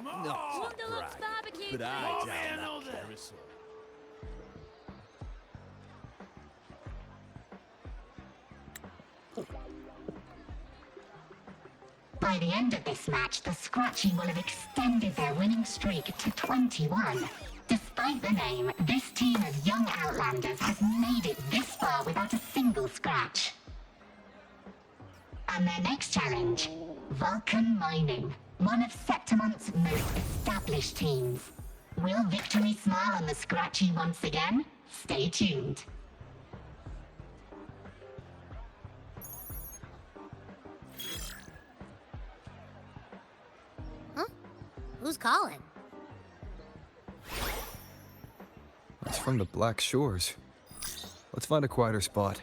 Not to Wonderlux brag, barbecue, but I please. down that carousel. By the end of this match, the Scratchy will have extended their winning streak to 21. Despite the name, this team of young Outlanders has made it this far without a single scratch. And their next challenge, Vulcan Mining, one of Septimont's most established teams. Will victory smile on the Scratchy once again? Stay tuned. Huh? Who's calling? It's from the Black Shores. Let's find a quieter spot.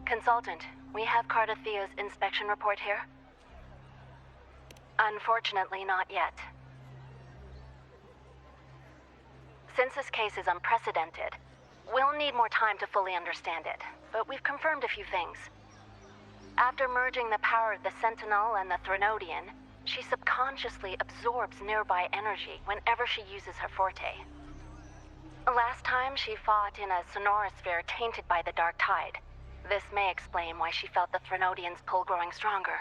Consultant, we have Cardathea's inspection report here. Unfortunately, not yet. Since this case is unprecedented, we'll need more time to fully understand it, but we've confirmed a few things. After merging the power of the Sentinel and the Threnodian, she subconsciously absorbs nearby energy whenever she uses her forte. Last time she fought in a sonorosphere tainted by the Dark Tide. This may explain why she felt the Threnodian's pull growing stronger.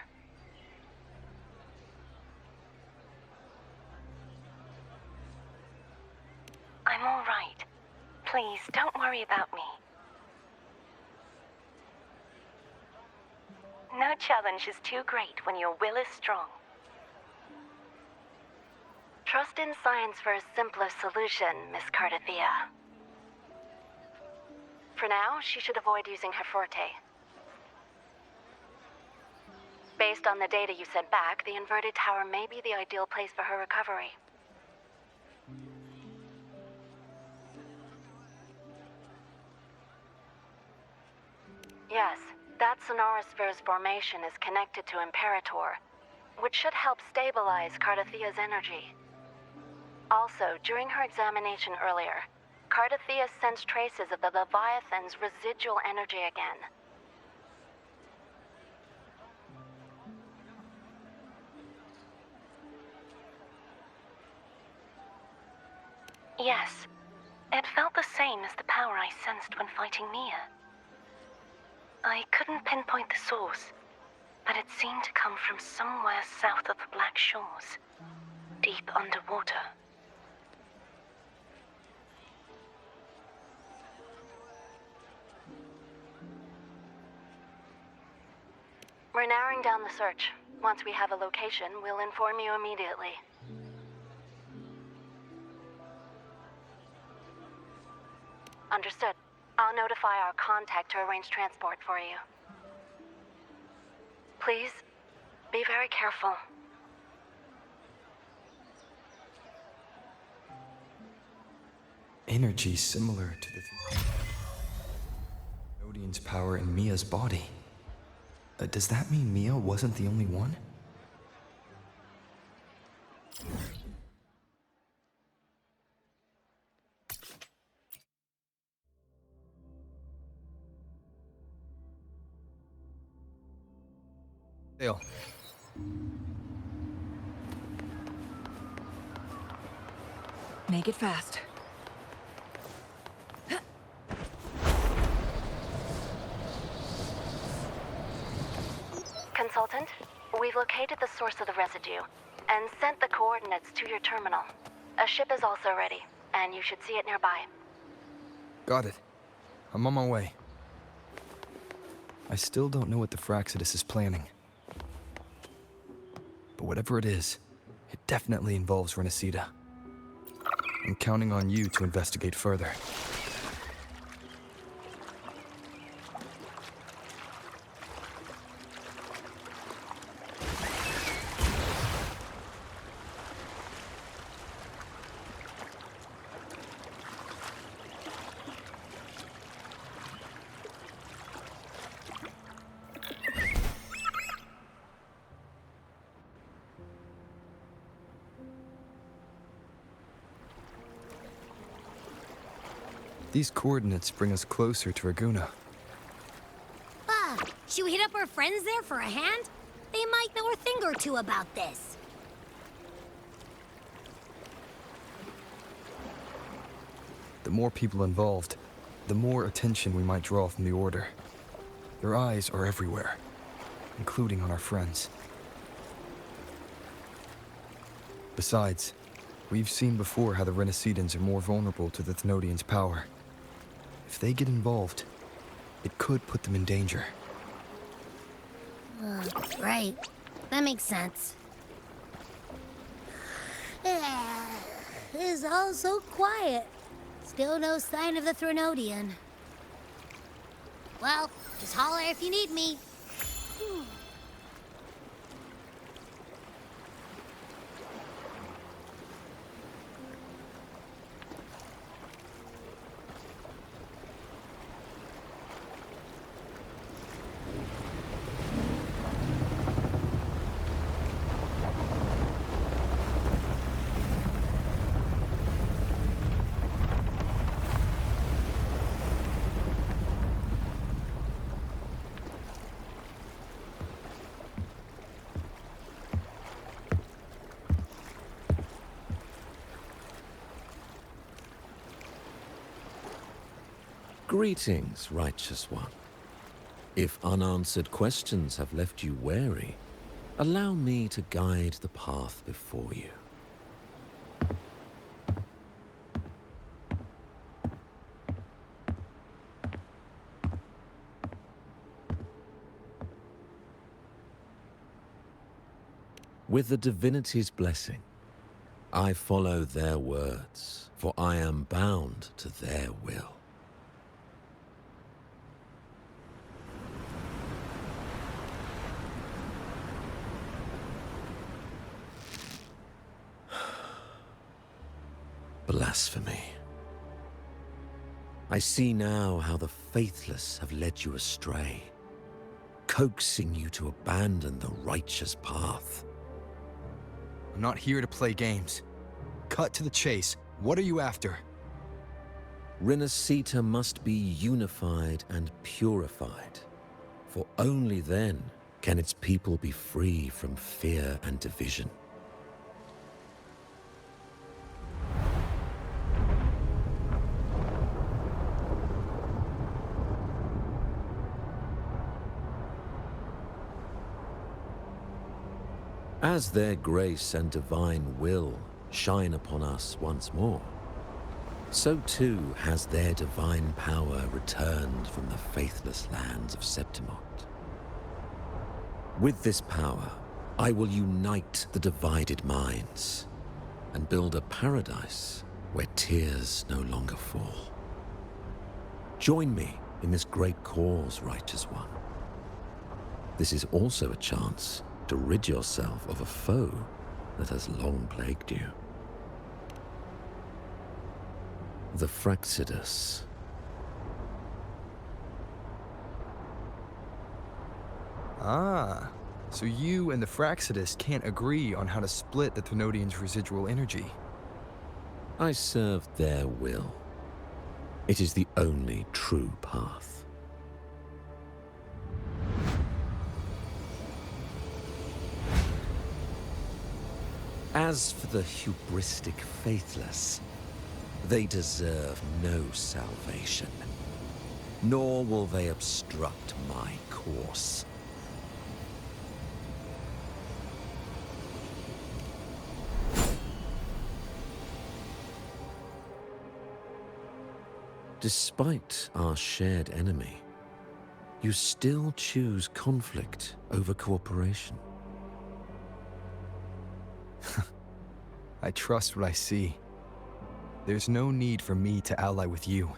I'm all right. Please, don't worry about me. No challenge is too great when your will is strong. Trust in science for a simpler solution, Miss Cardathea. For now, she should avoid using her forte. Based on the data you sent back, the inverted tower may be the ideal place for her recovery. Yes, that sonorosphere's formation is connected to Imperator, which should help stabilize Cardathea's energy. Also, during her examination earlier, Cardathea sensed traces of the Leviathan's residual energy again. Yes, it felt the same as the power I sensed when fighting Mia. I couldn't pinpoint the source, but it seemed to come from somewhere south of the Black Shores, deep underwater. We're narrowing down the search. Once we have a location, we'll inform you immediately. Understood. I'll notify our contact to arrange transport for you. Please, be very careful. Energy similar to the Odin's power in Mia's body. Does that mean Mia wasn't the only one? Dale. Make it fast. Consultant, we've located the source of the residue and sent the coordinates to your terminal. A ship is also ready, and you should see it nearby. Got it. I'm on my way. I still don't know what the Fraxidus is planning. But whatever it is, it definitely involves Renacida. I'm counting on you to investigate further. These coordinates bring us closer to Raguna. Should we hit up our friends there for a hand? They might know a thing or two about this. The more people involved, the more attention we might draw from the Order. Their eyes are everywhere, including on our friends. Besides, we've seen before how the Renacedans are more vulnerable to the Thenodians' power. If they get involved, it could put them in danger. Right. That makes sense. It's all so quiet. Still no sign of the Thenodian. Well, just holler if you need me. Greetings, righteous one. If unanswered questions have left you wary, allow me to guide the path before you. With the divinity's blessing, I follow their words, for I am bound to their will. Blasphemy. I see now how the faithless have led you astray, coaxing you to abandon the righteous path. I'm not here to play games. Cut to the chase. What are you after? Renacita must be unified and purified, for only then can its people be free from fear and division. As their grace and divine will shine upon us once more, so too has their divine power returned from the faithless lands of Septimont. With this power, I will unite the divided minds and build a paradise where tears no longer fall. Join me in this great cause, righteous one. This is also a chance to rid yourself of a foe that has long plagued you. The Fraxidus. Ah, so you and the Fraxidus can't agree on how to split the Thenodians' residual energy. I serve their will. It is the only true path. As for the hubristic faithless, they deserve no salvation, nor will they obstruct my course. Despite our shared enemy, you still choose conflict over cooperation. I trust what I see. There's no need for me to ally with you.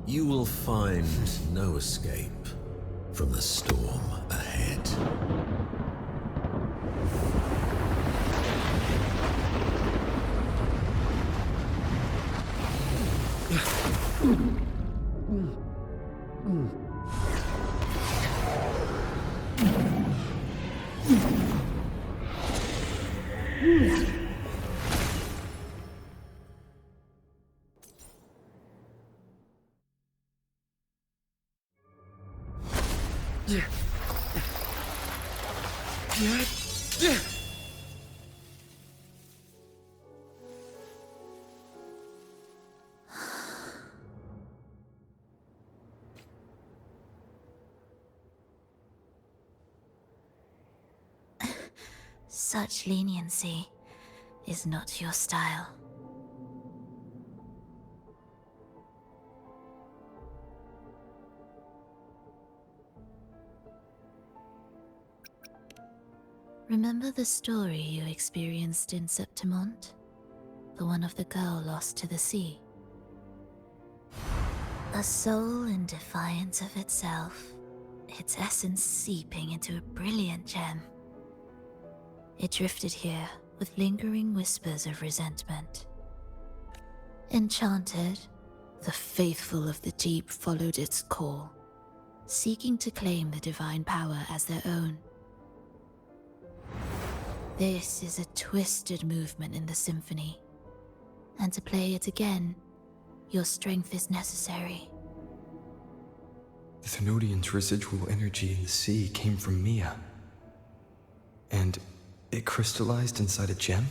You will find no escape from the storm ahead. Such leniency is not your style. Remember the story you experienced in Septimont? The one of the girl lost to the sea? A soul in defiance of itself, its essence seeping into a brilliant gem. It drifted here with lingering whispers of resentment. Enchanted, the faithful of the deep followed its call, seeking to claim the divine power as their own. This is a twisted movement in the symphony, and to play it again, your strength is necessary. The Thenodian's residual energy in the sea came from Mia. And it crystallized inside a gem?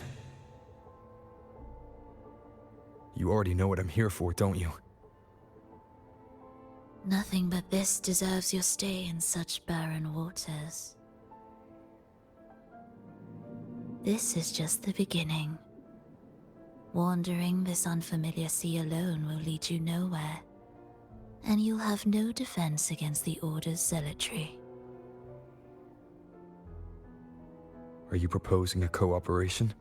You already know what I'm here for, don't you? Nothing but this deserves your stay in such barren waters. This is just the beginning. Wandering this unfamiliar sea alone will lead you nowhere, and you'll have no defense against the Order's zealotry. Are you proposing a cooperation?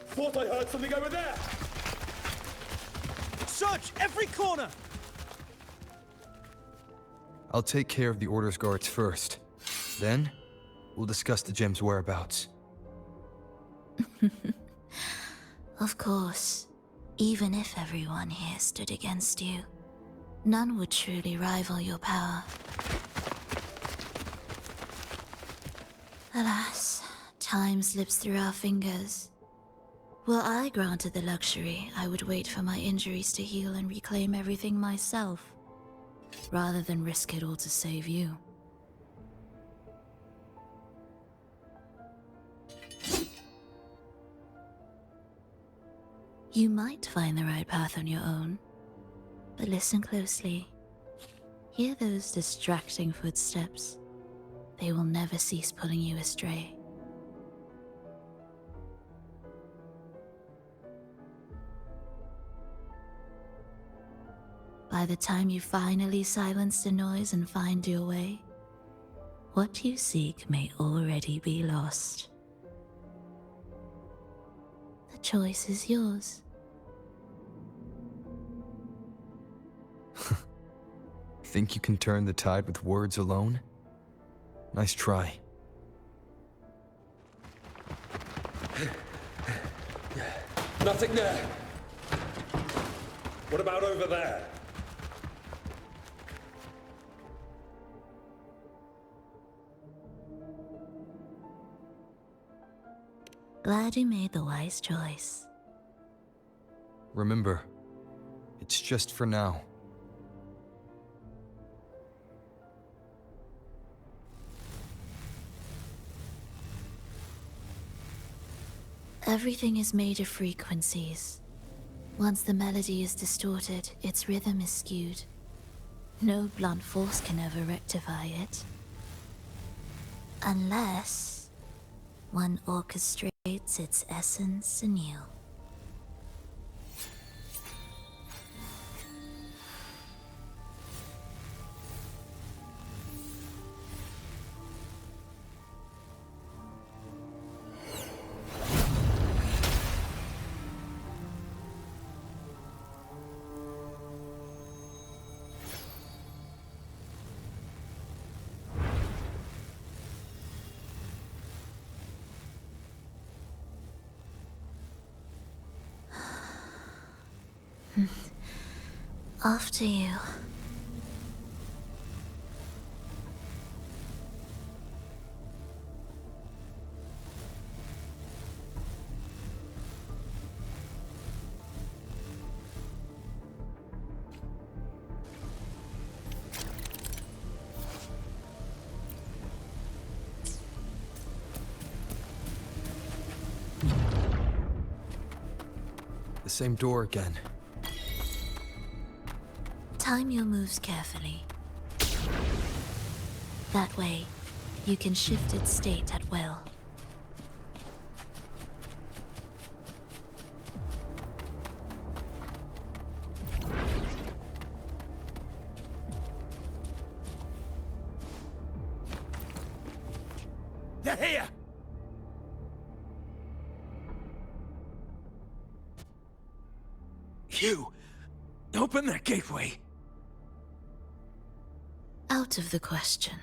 Thought I heard something over there! Search every corner! I'll take care of the Order's guards first. Then, we'll discuss the gem's whereabouts. Of course, even if everyone here stood against you, none would truly rival your power. Alas, time slips through our fingers. Were I granted the luxury, I would wait for my injuries to heal and reclaim everything myself, rather than risk it all to save you. You might find the right path on your own, but listen closely. Hear those distracting footsteps. They will never cease pulling you astray. By the time you finally silence the noise and find your way, what you seek may already be lost. The choice is yours. Think you can turn the tide with words alone? Nice try. Nothing there! What about over there? Glad you made the wise choice. Remember, it's just for now. Everything is made of frequencies. Once the melody is distorted, its rhythm is skewed. No blunt force can ever rectify it. Unless one orchestrates its essence anew. After you. same door again. Time your moves carefully. That way, you can shift its state at will. They're here! You! Open that gateway! Out of the question.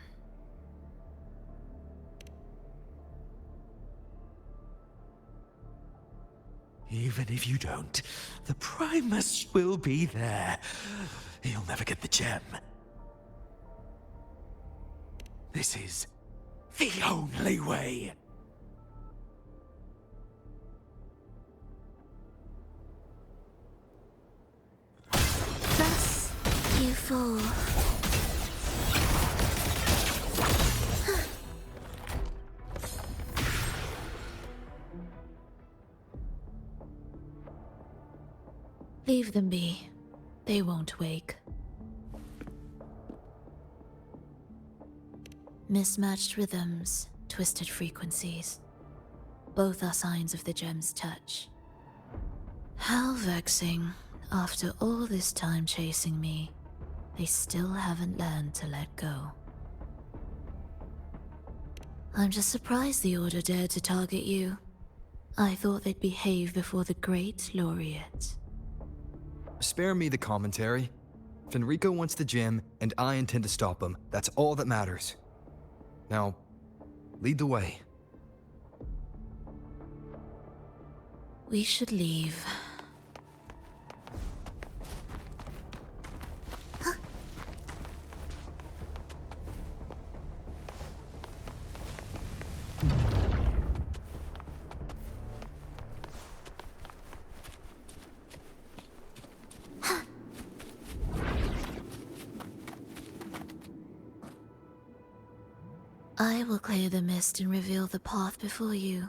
Even if you don't, the Primus will be there. You'll never get the gem. This is the only way. Thus, you fall. Leave them be. They won't wake. Mismatched rhythms, twisted frequencies. Both are signs of the gem's touch. How vexing. After all this time chasing me, they still haven't learned to let go. I'm just surprised the Order dared to target you. I thought they'd behave before the Great Laureate. Spare me the commentary. Fenrico wants the gem, and I intend to stop him. That's all that matters. Now, lead the way. We should leave. I will clear the mist and reveal the path before you.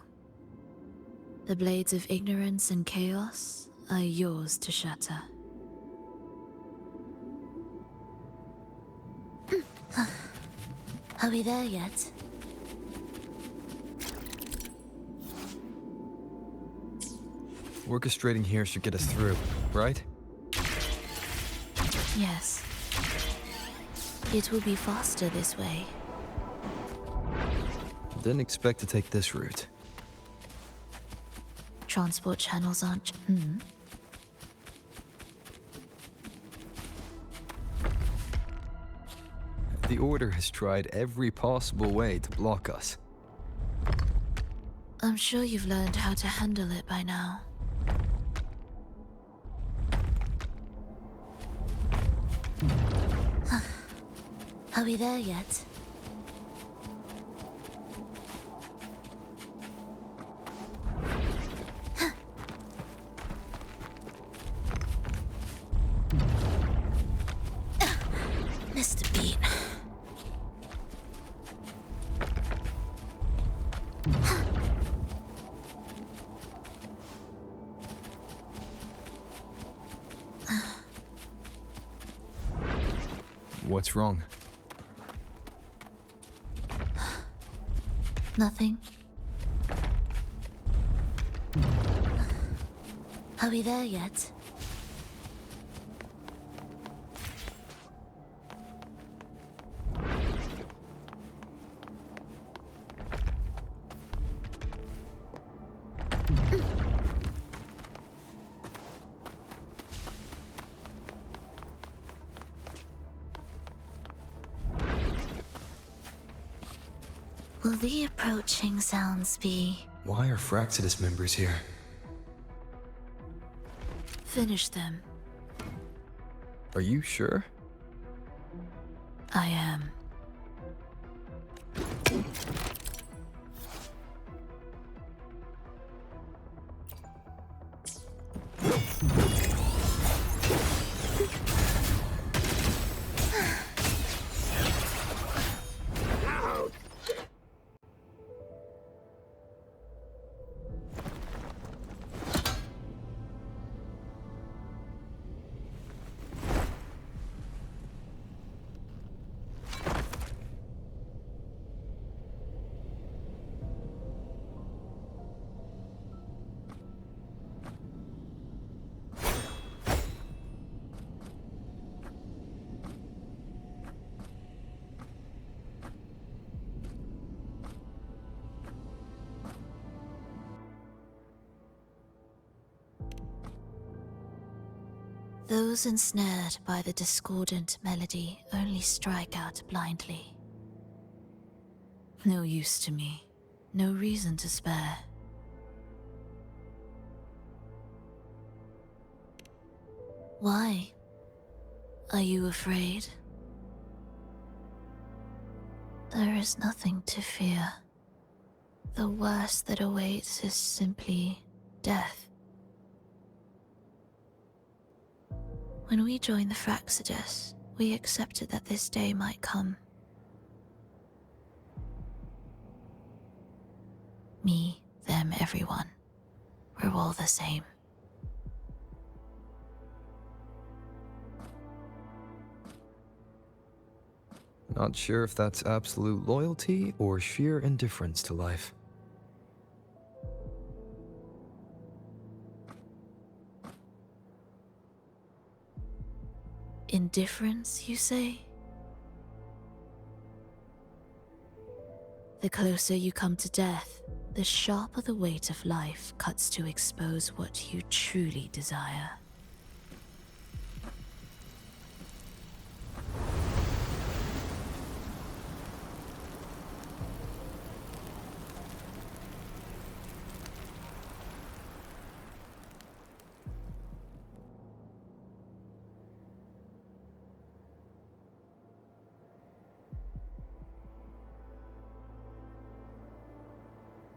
The blades of ignorance and chaos are yours to shatter. Are we there yet? Orchestrating here should get us through, right? Yes. It will be faster this way. Didn't expect to take this route. Transport channels aren't... The Order has tried every possible way to block us. I'm sure you've learned how to handle it by now. Are we there yet? Missed a beat. What's wrong? Nothing. Are we there yet? Will the approaching sounds be... Why are Fraxidus members here? Finish them. Are you sure? I am. Those ensnared by the discordant melody only strike out blindly. No use to me, no reason to spare. Why? Are you afraid? There is nothing to fear. The worst that awaits is simply death. When we joined the Fraxidus, we accepted that this day might come. Me, them, everyone. We're all the same. Not sure if that's absolute loyalty or sheer indifference to life. Indifference, you say? The closer you come to death, the sharper the weight of life cuts to expose what you truly desire.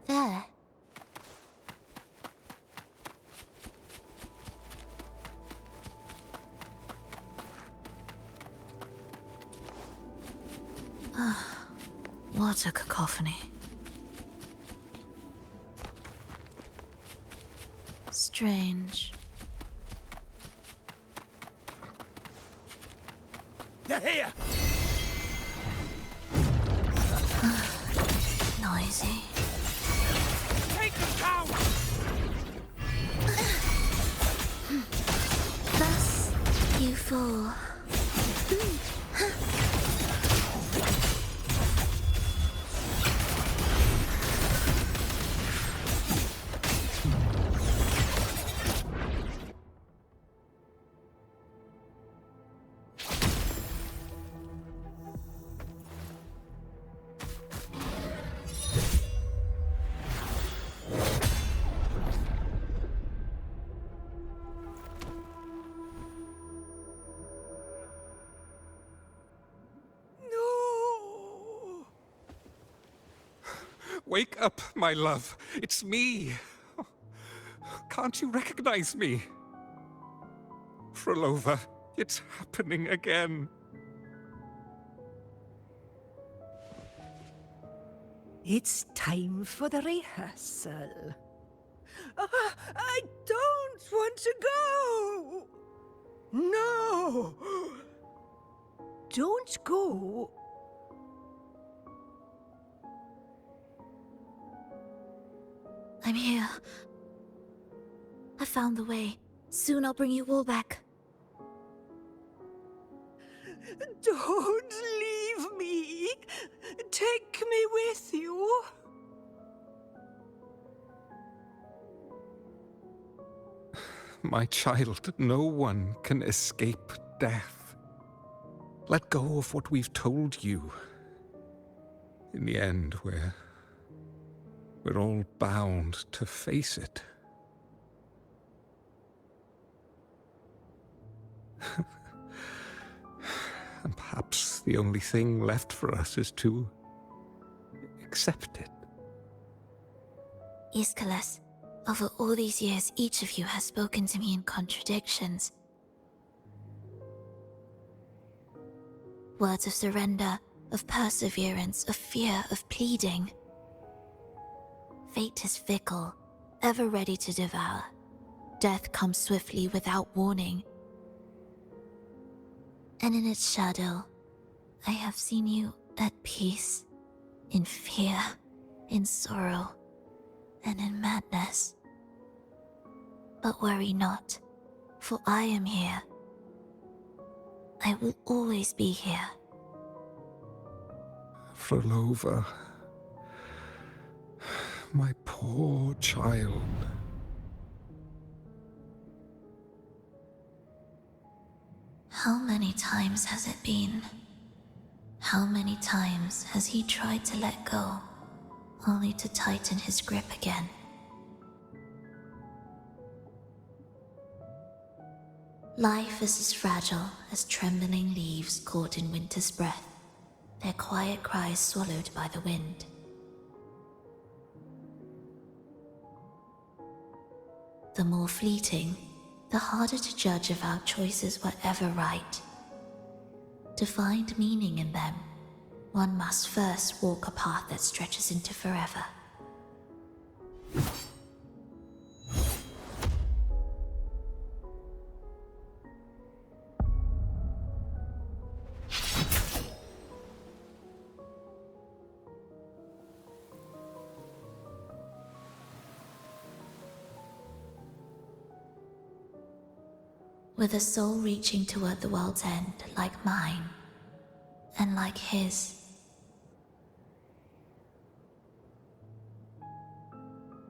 There. What a cacophony. Strange. They're here! Noisy. Take them down! Thus, you fall. No! Wake up, my love. It's me. Can't you recognize me? Rover, it's happening again. It's time for the rehearsal. I don't want to go! No! Don't go. I'm here. I found the way. Soon I'll bring you all back. Don't leave me. Take me with you. My child, no one can escape death. Let go of what we've told you. In the end, we're all bound to face it. And perhaps the only thing left for us is to accept it. Iskalas, over all these years, each of you has spoken to me in contradictions. Words of surrender, of perseverance, of fear, of pleading. Fate is fickle, ever ready to devour. Death comes swiftly without warning. And in its shadow, I have seen you at peace, in fear, in sorrow, and in madness. But worry not, for I am here. I will always be here. Rover, my poor child. How many times has it been? How many times has he tried to let go, only to tighten his grip again? Life is as fragile as trembling leaves caught in winter's breath, their quiet cries swallowed by the wind. The more fleeting, the harder to judge if our choices were ever right. To find meaning in them, one must first walk a path that stretches into forever. With a soul reaching toward the world's end like mine, and like his.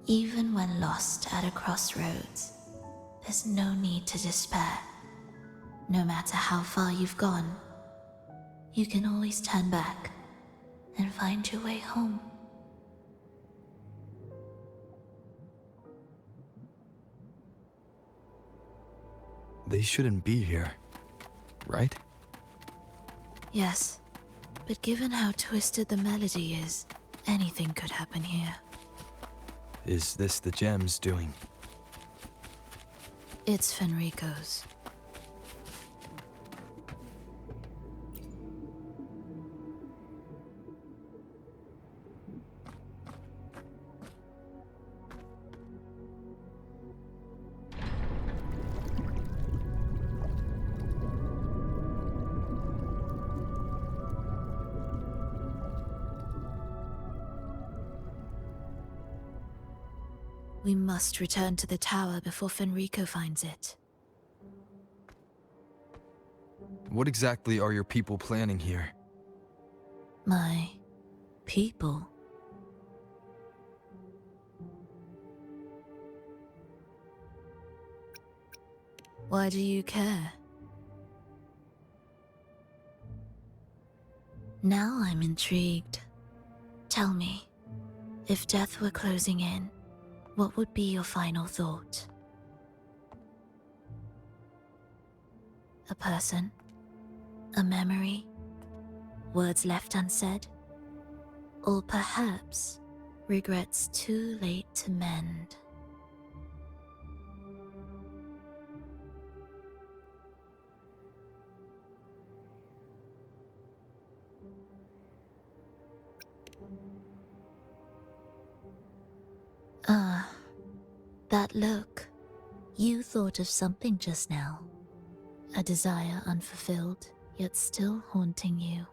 Even when lost at a crossroads, there's no need to despair. No matter how far you've gone, you can always turn back and find your way home. They shouldn't be here, right? Yes, but given how twisted the melody is, anything could happen here. Is this the gem's doing? It's Fenrico's. We must return to the tower before Fenrico finds it. What exactly are your people planning here? My people? Why do you care? Now I'm intrigued. Tell me, if death were closing in, what would be your final thought? A person? A memory? Words left unsaid? Or perhaps regrets too late to mend? That look. You thought of something just now. A desire unfulfilled, yet still haunting you.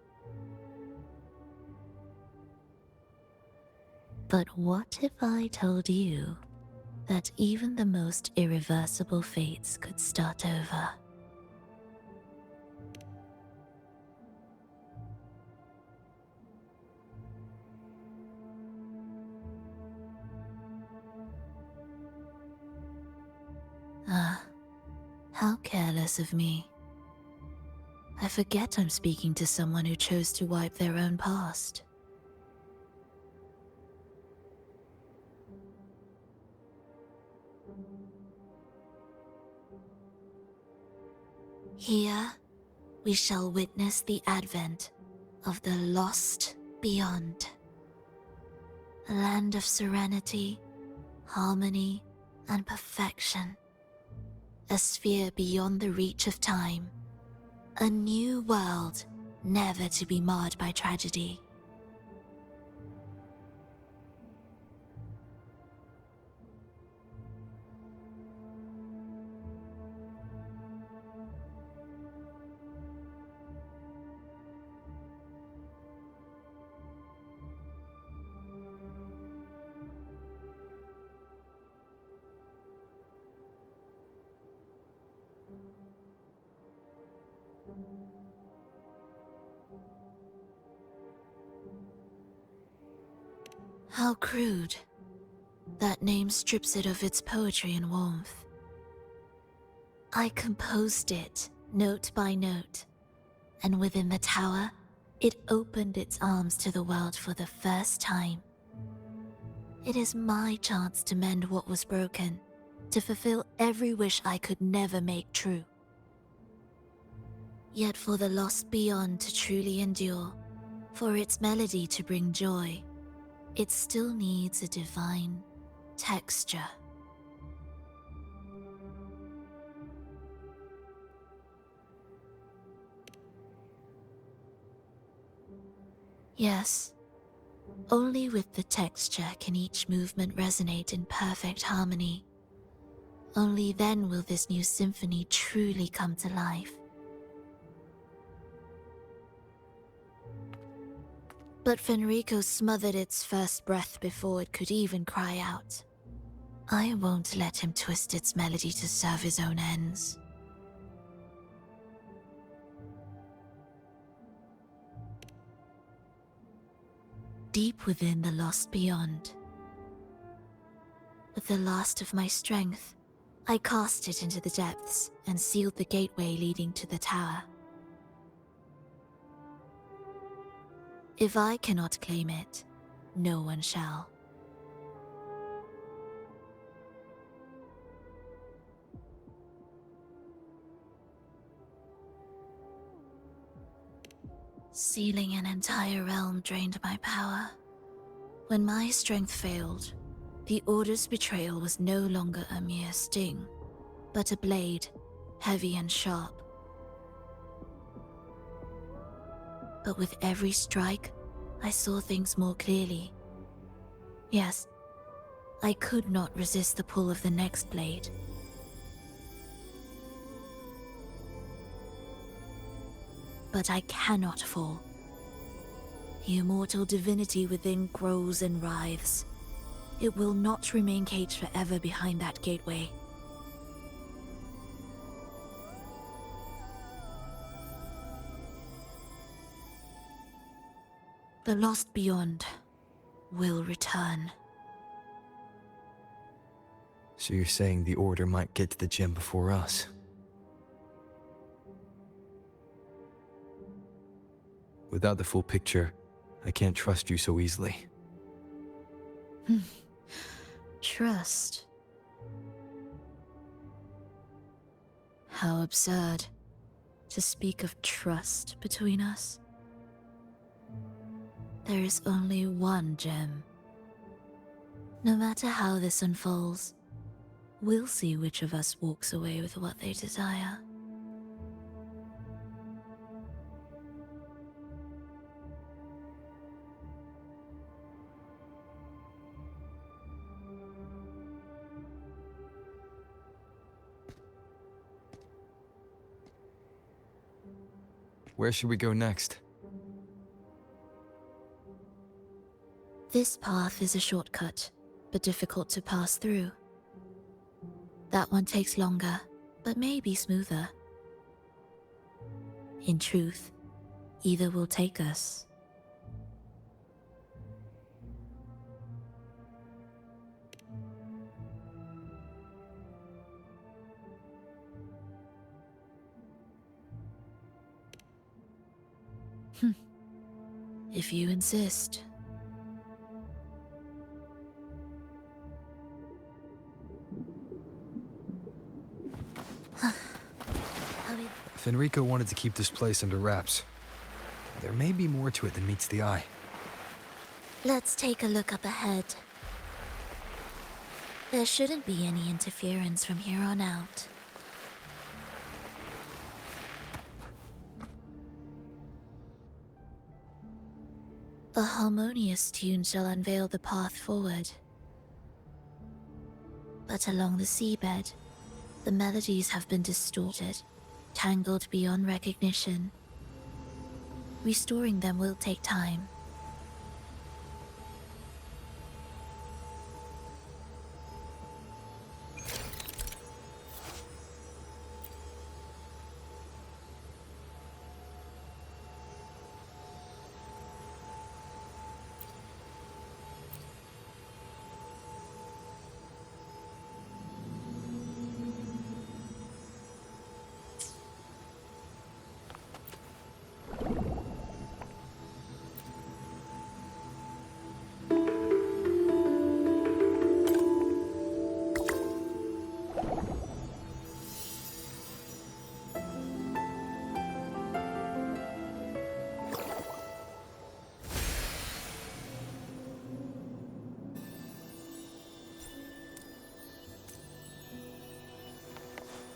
But what if I told you that even the most irreversible fates could start over? How careless of me. I forget I'm speaking to someone who chose to wipe their own past. Here, we shall witness the advent of the lost beyond. A land of serenity, harmony, and perfection. A sphere beyond the reach of time. A new world, never to be marred by tragedy. How crude. That name strips it of its poetry and warmth. I composed it note by note, and within the tower, it opened its arms to the world for the first time. It is my chance to mend what was broken, to fulfill every wish I could never make true. Yet for the lost beyond to truly endure, for its melody to bring joy, it still needs a divine texture. Yes, only with the texture can each movement resonate in perfect harmony. Only then will this new symphony truly come to life. But Fenrico smothered its first breath before it could even cry out. I won't let him twist its melody to serve his own ends. Deep within the lost beyond, with the last of my strength, I cast it into the depths and sealed the gateway leading to the tower. If I cannot claim it, no one shall. Sealing an entire realm drained my power. When my strength failed, the Order's betrayal was no longer a mere sting, but a blade, heavy and sharp. But with every strike, I saw things more clearly. Yes, I could not resist the pull of the next blade. But I cannot fall. The immortal divinity within grows and writhes. It will not remain caged forever behind that gateway. The lost beyond will return. So you're saying the Order might get to the gem before us? Without the full picture, I can't trust you so easily. Trust? How absurd to speak of trust between us. There is only one gem. No matter how this unfolds, we'll see which of us walks away with what they desire. Where should we go next? This path is a shortcut, but difficult to pass through. That one takes longer, but may be smoother. In truth, either will take us. If you insist. Fenrico wanted to keep this place under wraps. There may be more to it than meets the eye. Let's take a look up ahead. There shouldn't be any interference from here on out. A harmonious tune shall unveil the path forward. But along the seabed, the melodies have been distorted, tangled beyond recognition. Restoring them will take time.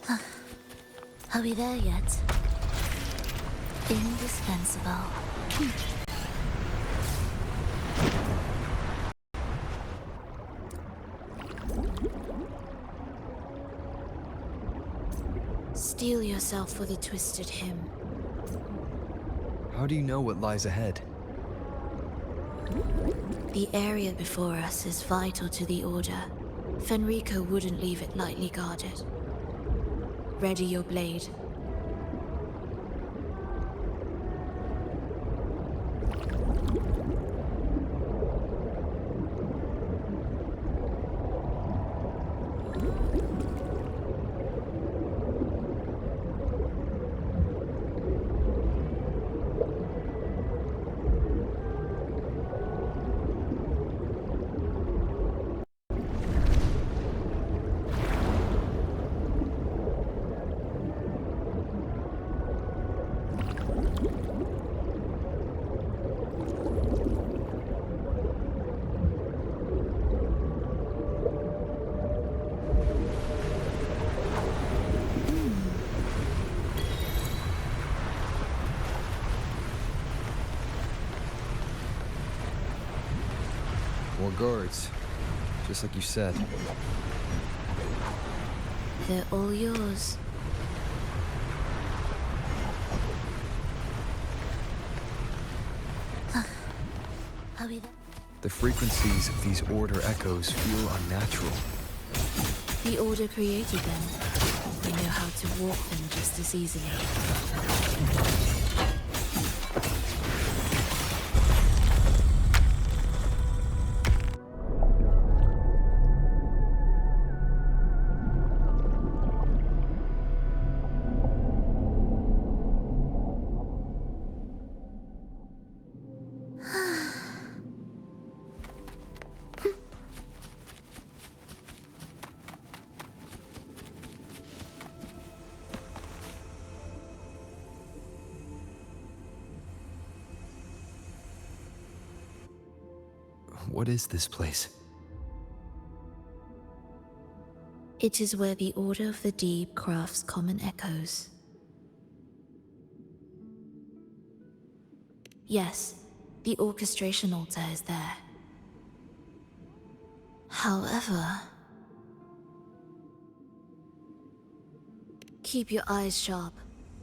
Are we there yet? Indispensable. Steel yourself for the twisted hymn. How do you know what lies ahead? The area before us is vital to the Order. Fenrico wouldn't leave it lightly guarded. Ready your blade. More guards, just like you said. They're all yours. Are we there? The frequencies of these Order echoes feel unnatural. The Order created them. We know how to walk them just as easily. What is this place? It is where the Order of the Deep crafts common echoes. Yes, the orchestration altar is there. However, keep your eyes sharp.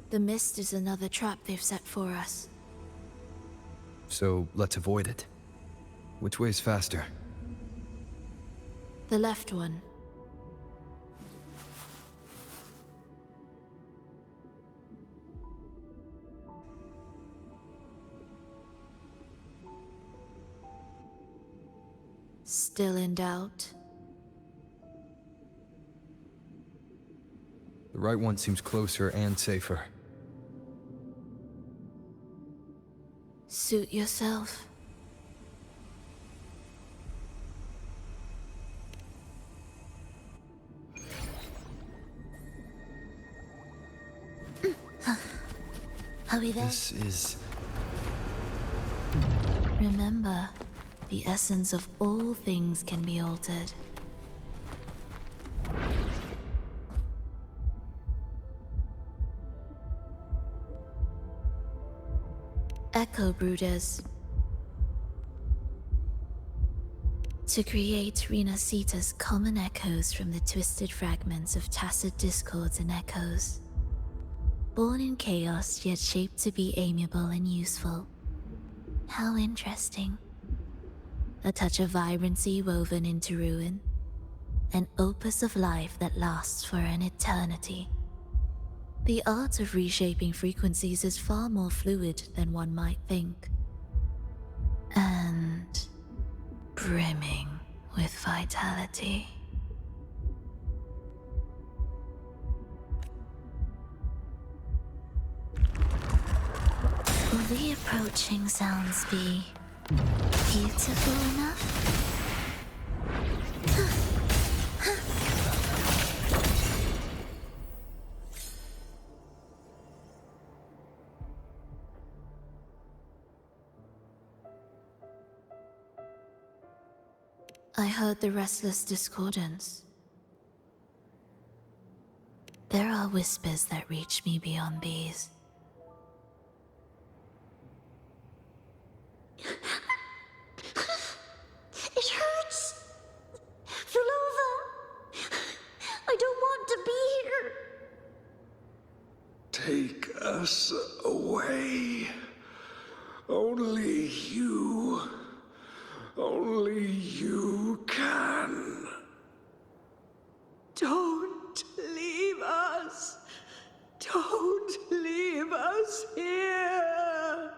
The mist is another trap they've set for us. So let's avoid it. Which way is faster? The left one. Still in doubt? The right one seems closer and safer. Suit yourself. Are we there? This is... Remember, the essence of all things can be altered. Echo Brooders. To create Renasita's common echoes from the twisted fragments of tacit discords and echoes. Born in chaos, yet shaped to be amiable and useful. How interesting. A touch of vibrancy woven into ruin. An opus of life that lasts for an eternity. The art of reshaping frequencies is far more fluid than one might think. And brimming with vitality. Will the approaching sounds be beautiful enough? I heard the restless discordance. There are whispers that reach me beyond these. It hurts! Vilova! I don't want to be here! Take us away. Only you can. Don't leave us. Don't leave us here.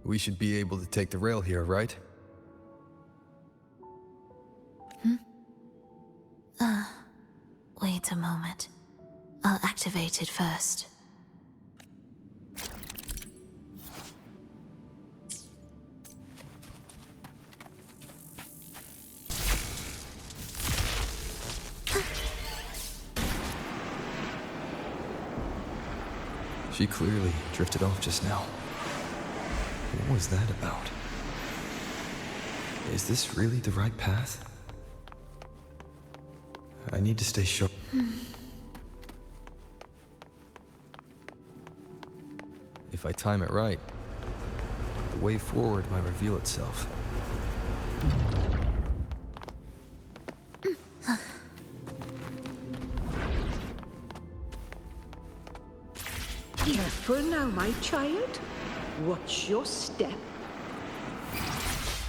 We should be able to take the rail here, right? Wait a moment. I'll activate it first. She clearly drifted off just now. What was that about? Is this really the right path? I need to stay sharp. If I time it right, the way forward might reveal itself. Careful now, my child. Watch your step.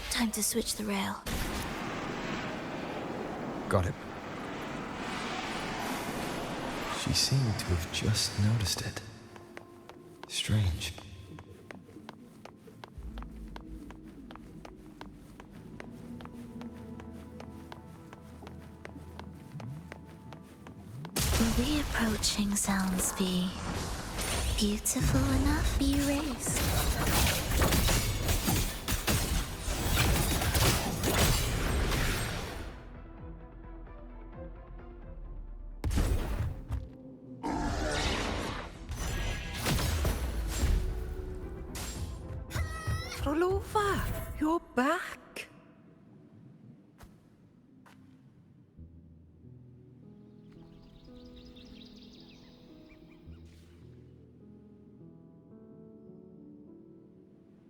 Time to switch the rail. Got it. She seemed to have just noticed it. Strange. Will the approaching sounds be beautiful enough? Be erased. Rolova, you're back.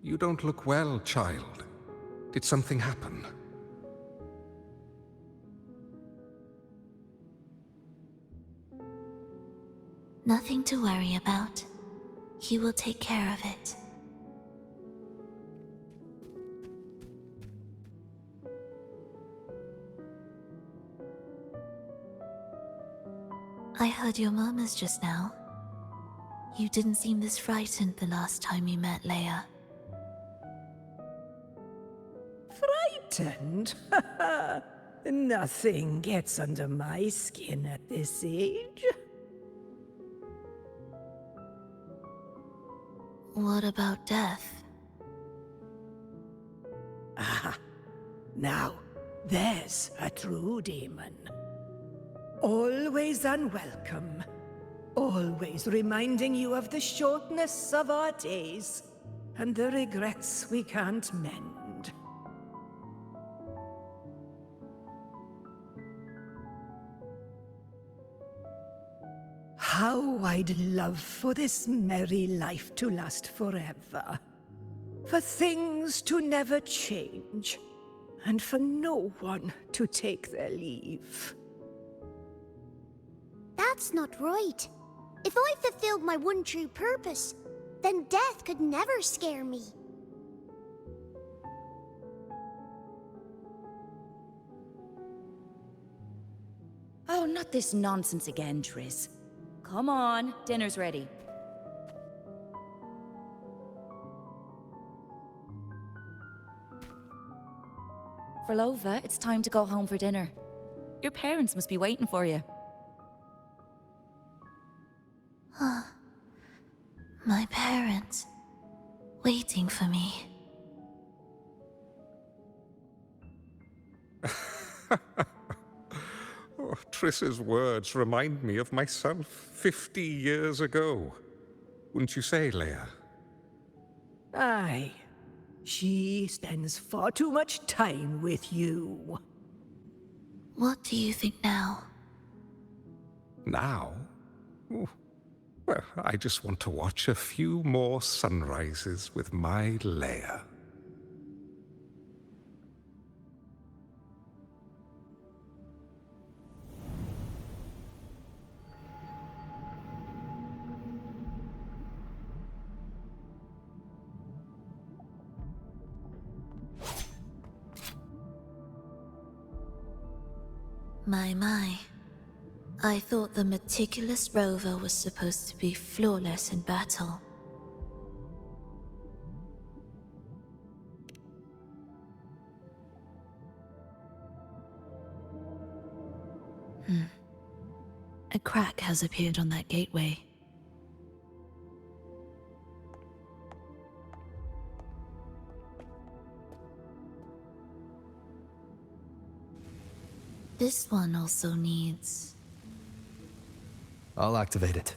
You don't look well, child. Did something happen? Nothing to worry about. He will take care of it. I heard your murmurs just now. You didn't seem this frightened the last time you met Leia. Frightened? Nothing gets under my skin at this age. What about death? Ah, now, there's a true demon. Always unwelcome. Always reminding you of the shortness of our days and the regrets we can't mend. How I'd love for this merry life to last forever. For things to never change, and for no one to take their leave. That's not right. If I fulfilled my one true purpose, then death could never scare me. Oh, not this nonsense again, Triss. Come on, dinner's ready. Frolova, it's time to go home for dinner. Your parents must be waiting for you. My parents, waiting for me. Oh, Triss's words remind me of myself 50 years ago. Wouldn't you say, Leia? Aye. She spends far too much time with you. What do you think now? Now? Ooh, well, I just want to watch a few more sunrises with my Leia. My. I thought the meticulous Rover was supposed to be flawless in battle. A crack has appeared on that gateway. This one also needs... I'll activate it.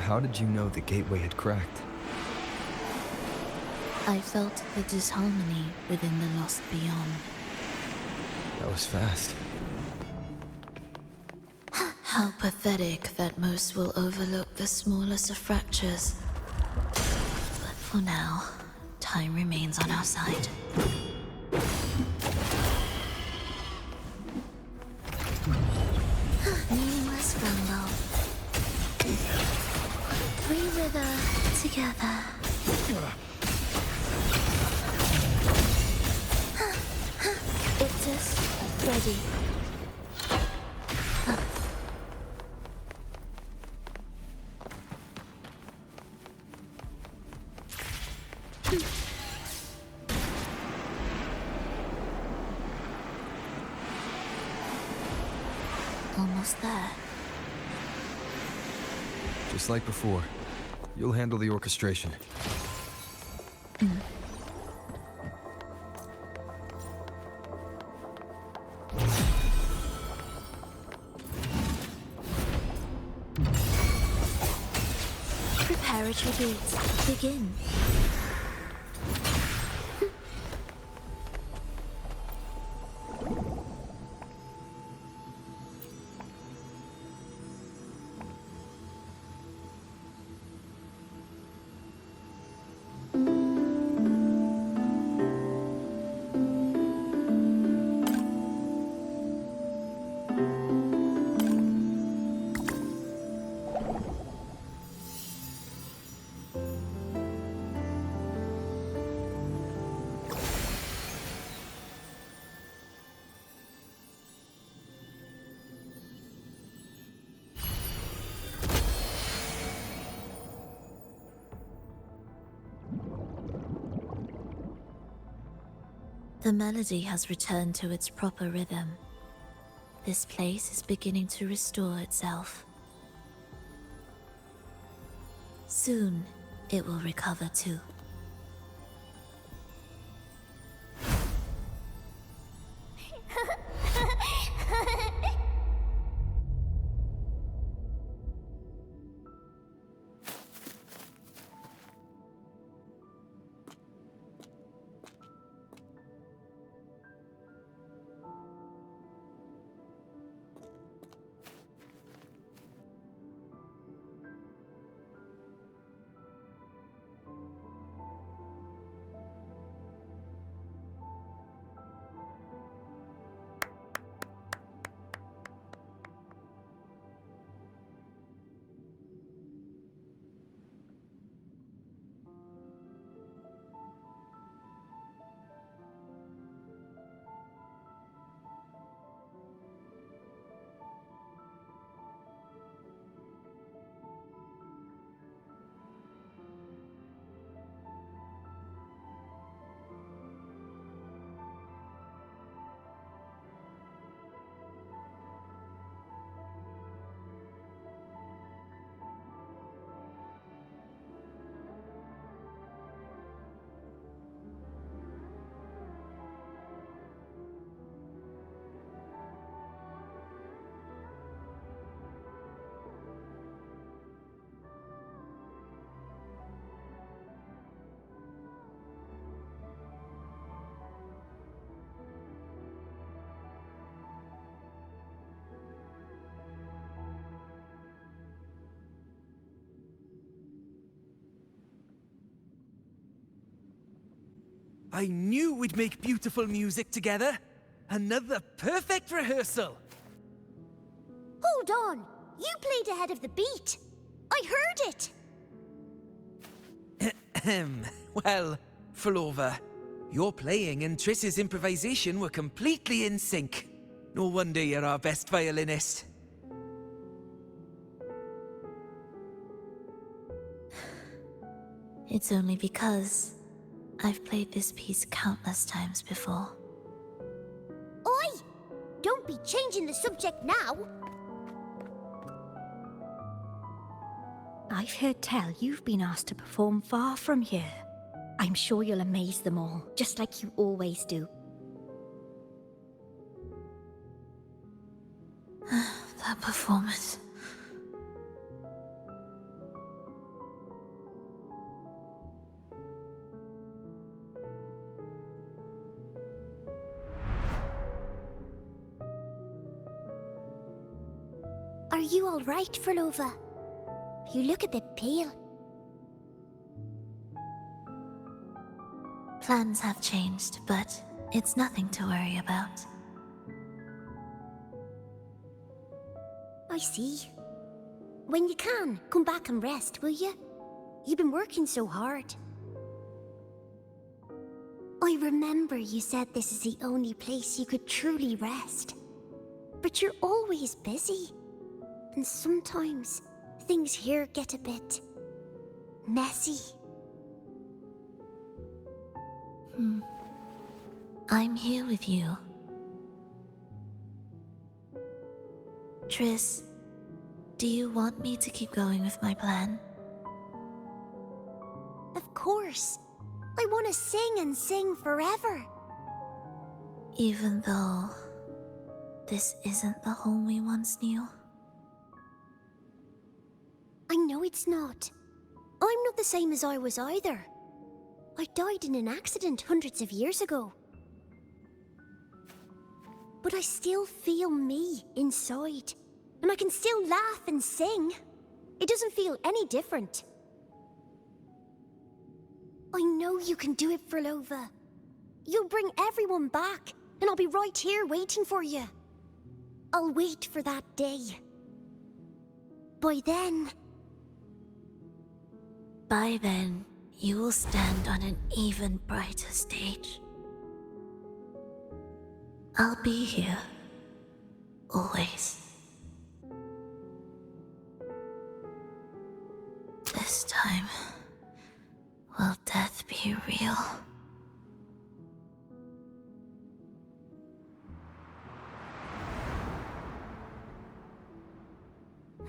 How did you know the gateway had cracked? I felt the disharmony within the lost beyond. That was fast. How pathetic that most will overlook the smallest of fractures. But for now, time remains on our side. Meaningless rumble. We wither together. Ictus, ready. Almost there. Just like before. You'll handle the orchestration. Preparatory gates, begin. The melody has returned to its proper rhythm. This place is beginning to restore itself. Soon, it will recover too. I knew we'd make beautiful music together. Another perfect rehearsal. Hold on! You played ahead of the beat. I heard it. Well, Rover, your playing and Triss's improvisation were completely in sync. No wonder you're our best violinist. It's only because I've played this piece countless times before. Oi! Don't be changing the subject now. I've heard tell you've been asked to perform far from here. I'm sure you'll amaze them all, just like you always do. That performance. Are you all right, Rover? You look a bit pale. Plans have changed, but it's nothing to worry about. I see. When you can, come back and rest, will you? You've been working so hard. I remember you said this is the only place you could truly rest. But you're always busy. And sometimes things here get a bit messy. I'm here with you. Triss, do you want me to keep going with my plan? Of course. I want to sing and sing forever. Even though this isn't the home we once knew? I know it's not. I'm not the same as I was either. I died in an accident hundreds of years ago. But I still feel me inside. And I can still laugh and sing. It doesn't feel any different. I know you can do it, Rover. You'll bring everyone back, and I'll be right here waiting for you. I'll wait for that day. By then, you will stand on an even brighter stage. I'll be here. Always. This time, will death be real?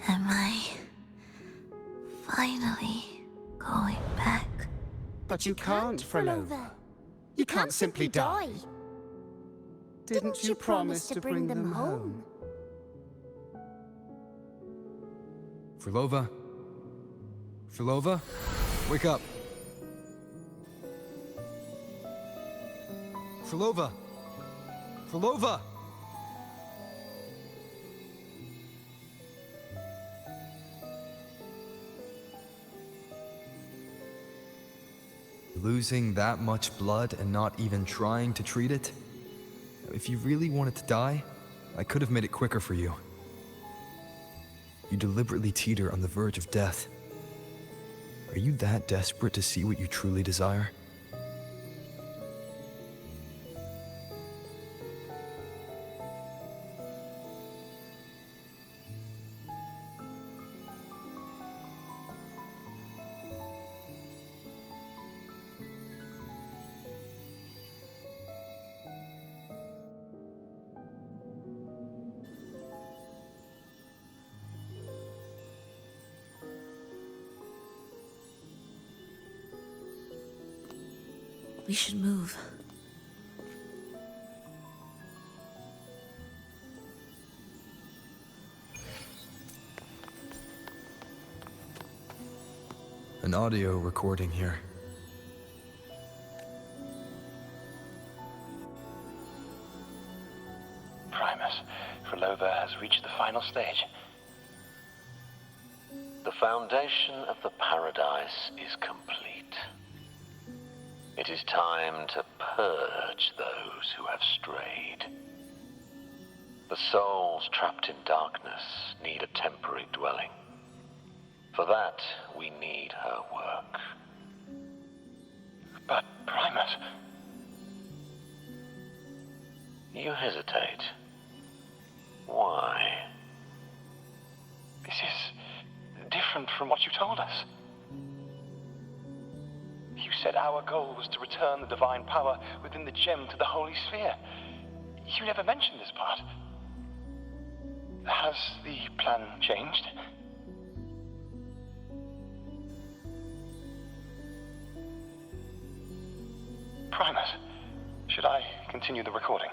Am I finally going back? But you can't, Rover. You can't simply die. Didn't you promise to bring them home? Frolova? Frolova? Wake up! Frolova! Frolova! Losing that much blood and not even trying to treat it? If you really wanted to die, I could have made it quicker for you. You deliberately teeter on the verge of death. Are you that desperate to see what you truly desire? We should move. An audio recording here. Primus, Rover has reached the final stage. The foundation of the paradise is complete. It is time to purge those who have strayed. The souls trapped in darkness need a temporary dwelling. For that, we need her work. But, Primus... You hesitate. Why? This is different from what you told us. You said our goal was to return the divine power within the gem to the Holy Sphere. You never mentioned this part. Has the plan changed? Primus, should I continue the recording?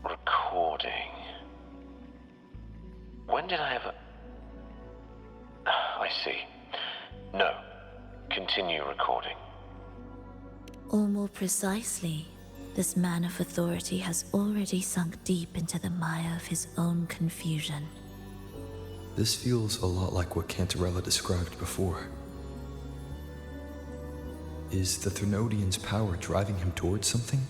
Recording. When did I ever... I see. No. Continue recording. Or more precisely, this man of authority has already sunk deep into the mire of his own confusion. This feels a lot like what Cantarella described before. Is the Threnodian's power driving him towards something?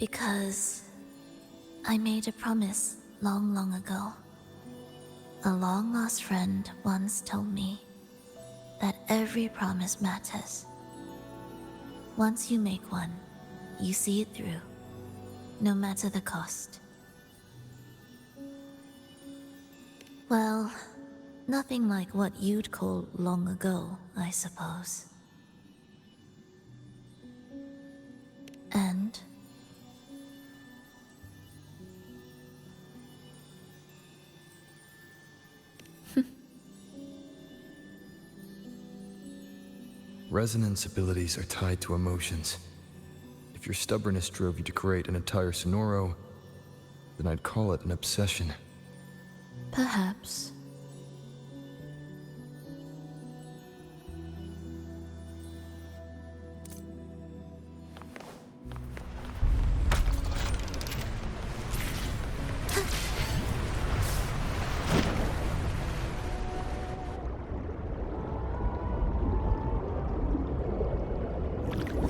Because I made a promise long, long ago. A long-lost friend once told me that every promise matters. Once you make one, you see it through, no matter the cost. Well, nothing like what you'd call long ago, I suppose. And resonance abilities are tied to emotions. If your stubbornness drove you to create an entire Sonoro, then I'd call it an obsession. perhaps.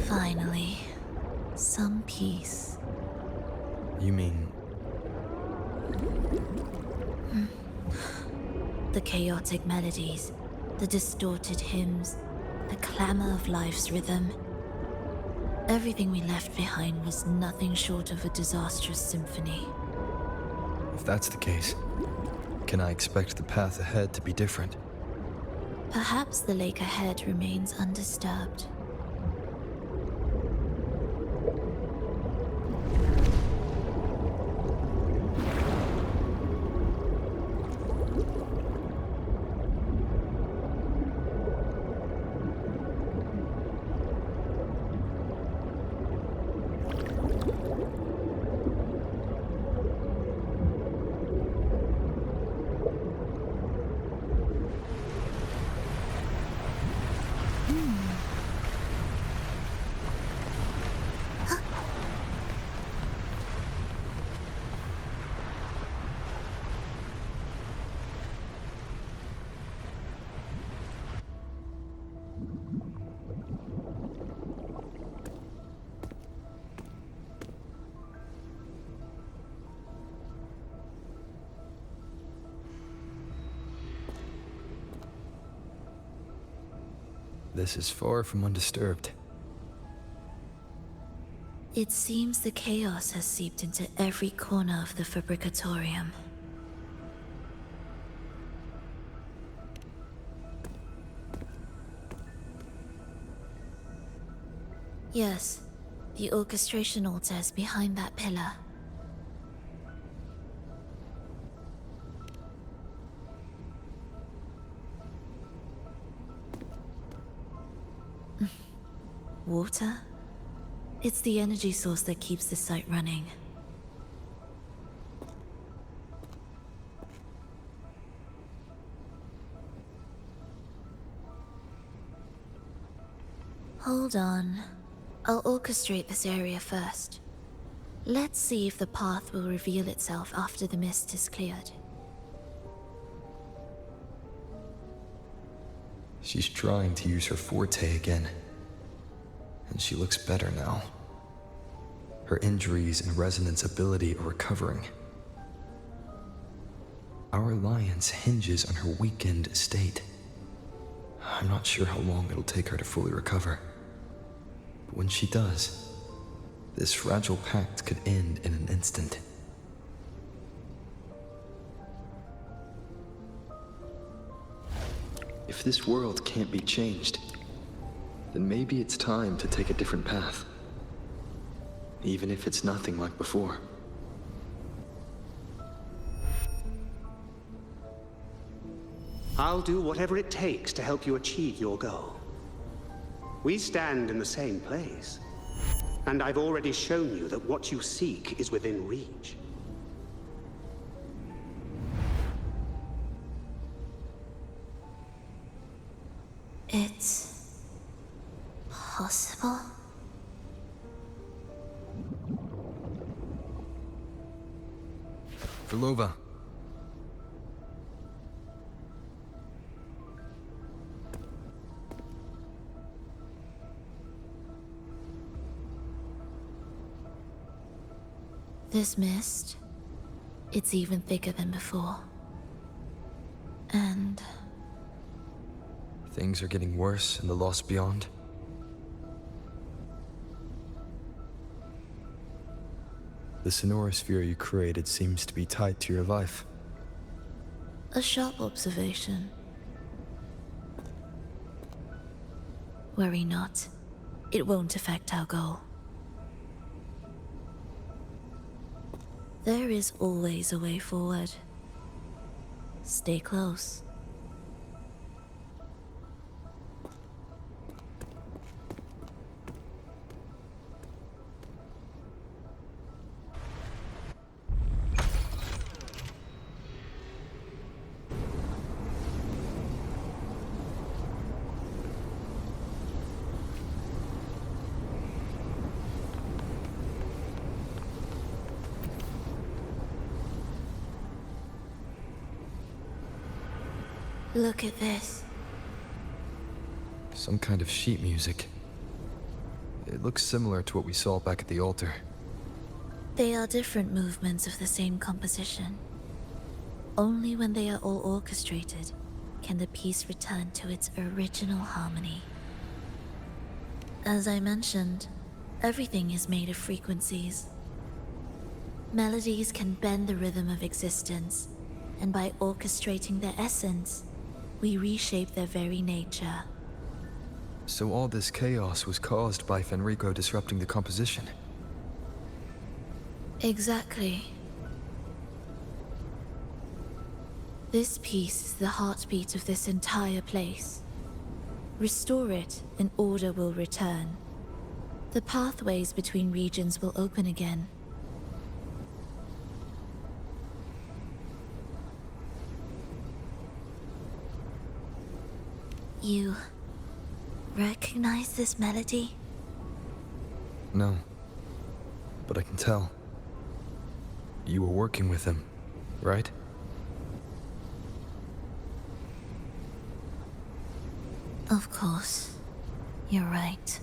Finally, some peace. You mean... The chaotic melodies, the distorted hymns, the clamor of life's rhythm. Everything we left behind was nothing short of a disastrous symphony. If that's the case, can I expect the path ahead to be different? Perhaps the lake ahead remains undisturbed. This is far from undisturbed. It seems the chaos has seeped into every corner of the Fabricatorium. Yes, the orchestration altar is behind that pillar. Water? It's the energy source that keeps the site running. Hold on. I'll orchestrate this area first. Let's see if the path will reveal itself after the mist is cleared. She's trying to use her forte again. And she looks better now. Her injuries and resonance ability are recovering. Our alliance hinges on her weakened state. I'm not sure how long it'll take her to fully recover. But when she does, this fragile pact could end in an instant. If this world can't be changed, then maybe it's time to take a different path. Even if it's nothing like before. I'll do whatever it takes to help you achieve your goal. We stand in the same place, and I've already shown you that what you seek is within reach. It's possible? Velova. This mist, it's even thicker than before. And Things are getting worse in the Lost Beyond. The sonorosphere you created seems to be tied to your life. a sharp observation. Worry not. It won't affect our goal. There is always a way forward. Stay close. Look at this. Some kind of sheet music. It looks similar to what we saw back at the altar. They are different movements of the same composition. Only when they are all orchestrated can the piece return to its original harmony. As I mentioned, everything is made of frequencies. Melodies can bend the rhythm of existence, and by orchestrating their essence, we reshape their very nature. So all this chaos was caused by Fenrico disrupting the composition? Exactly. This piece is the heartbeat of this entire place. Restore it, and order will return. The pathways between regions will open again. You recognize this melody? No. But I can tell. You were working with him, right? Of course. You're right.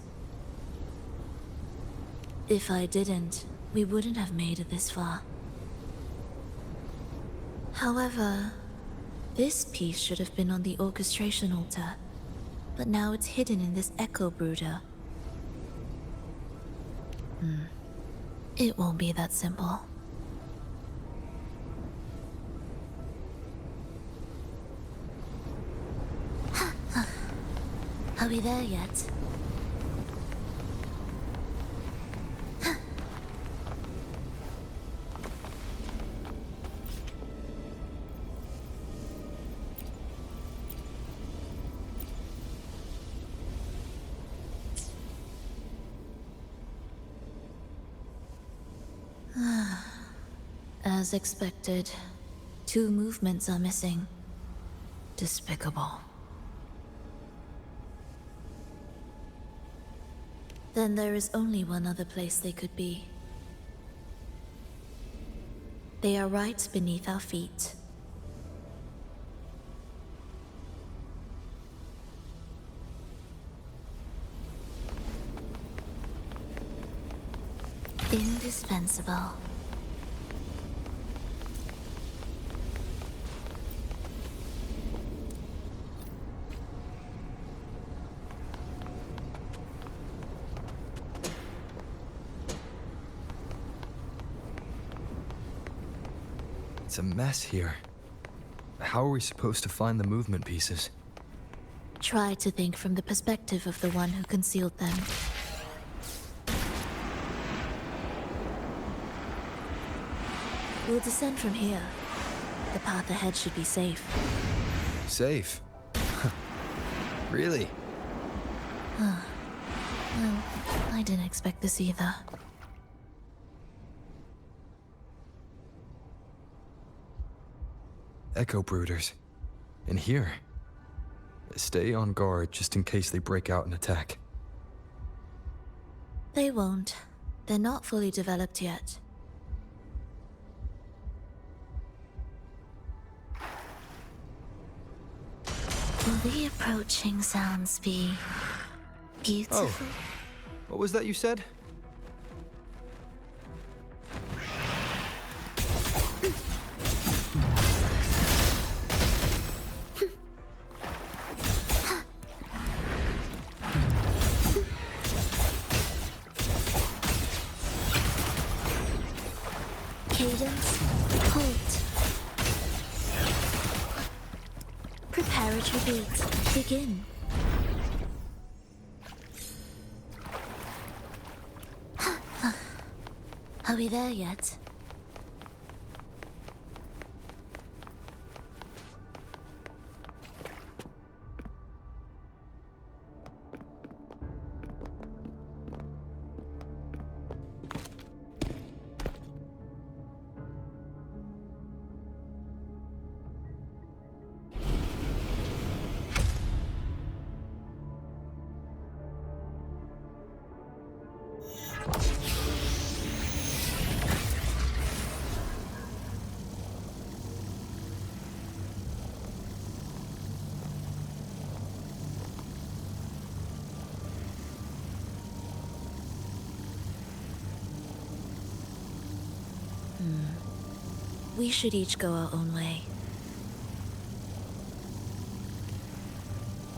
If I didn't, we wouldn't have made it this far. However, this piece should have been on the orchestration altar, but now it's hidden in this echo brooder. It won't be that simple. Are we there yet? As expected, 2 movements are missing. Despicable. Then there is only one other place they could be. They are right beneath our feet. Indispensable. It's a mess here. How are we supposed to find the movement pieces? Try to think from the perspective of the one who concealed them. We'll descend from here. The path ahead should be safe. Safe? Really? Well, I didn't expect this either. Echo brooders. In here. Stay on guard just in case they break out and attack. They won't. They're not fully developed yet. Will the approaching sounds be beautiful? Oh, what was that you said? Cadence, halt. Preparatory beat, begin. Are we there yet? We should each go our own way.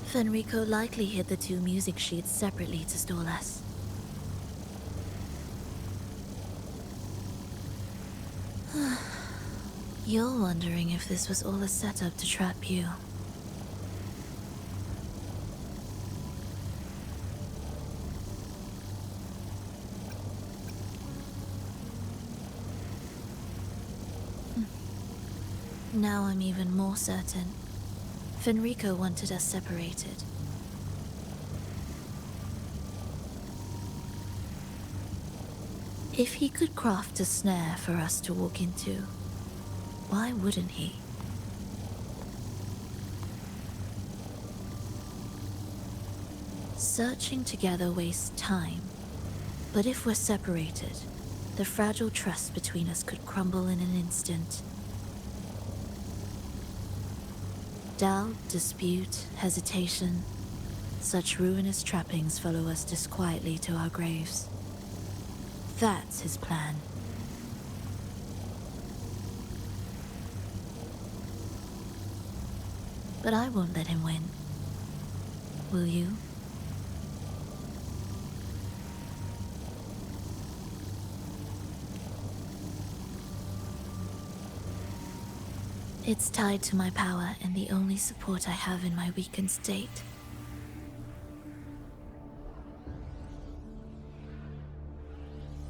Fenrico likely hid the two music sheets separately to stall us. You're wondering if this was all a setup to trap you. Now I'm even more certain. Fenrico wanted us separated. If he could craft a snare for us to walk into, why wouldn't he? Searching together wastes time, but if we're separated, the fragile trust between us could crumble in an instant. Doubt, dispute, hesitation, such ruinous trappings follow us disquietly to our graves. That's his plan. But I won't let him win. Will you? It's tied to my power and the only support I have in my weakened state.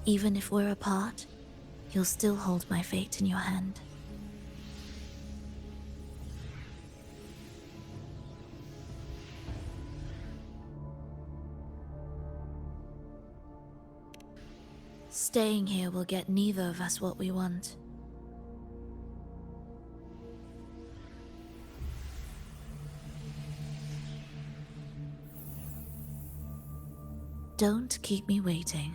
Even if we're apart, you'll still hold my fate in your hand. Staying here will get neither of us what we want. Don't keep me waiting.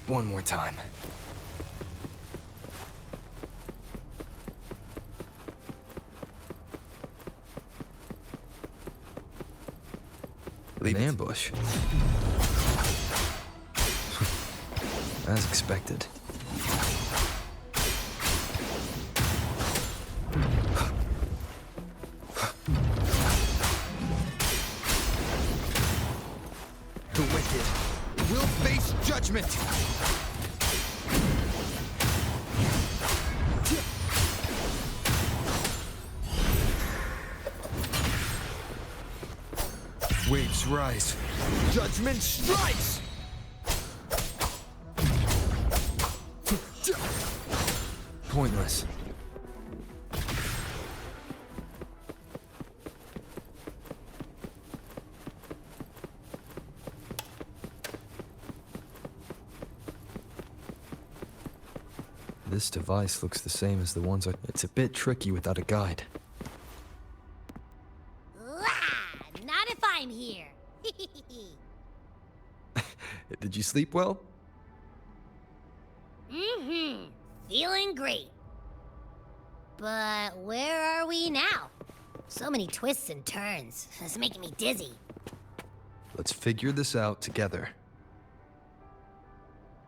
one more time. An ambush. As expected. The wicked will face judgment! Waves rise. Judgment strikes! Pointless. This device looks the same as the ones It's a bit tricky without a guide. Not if I'm here. Did you sleep well? Feeling great. But where are we now? So many twists and turns. It's making me dizzy. Let's figure this out together.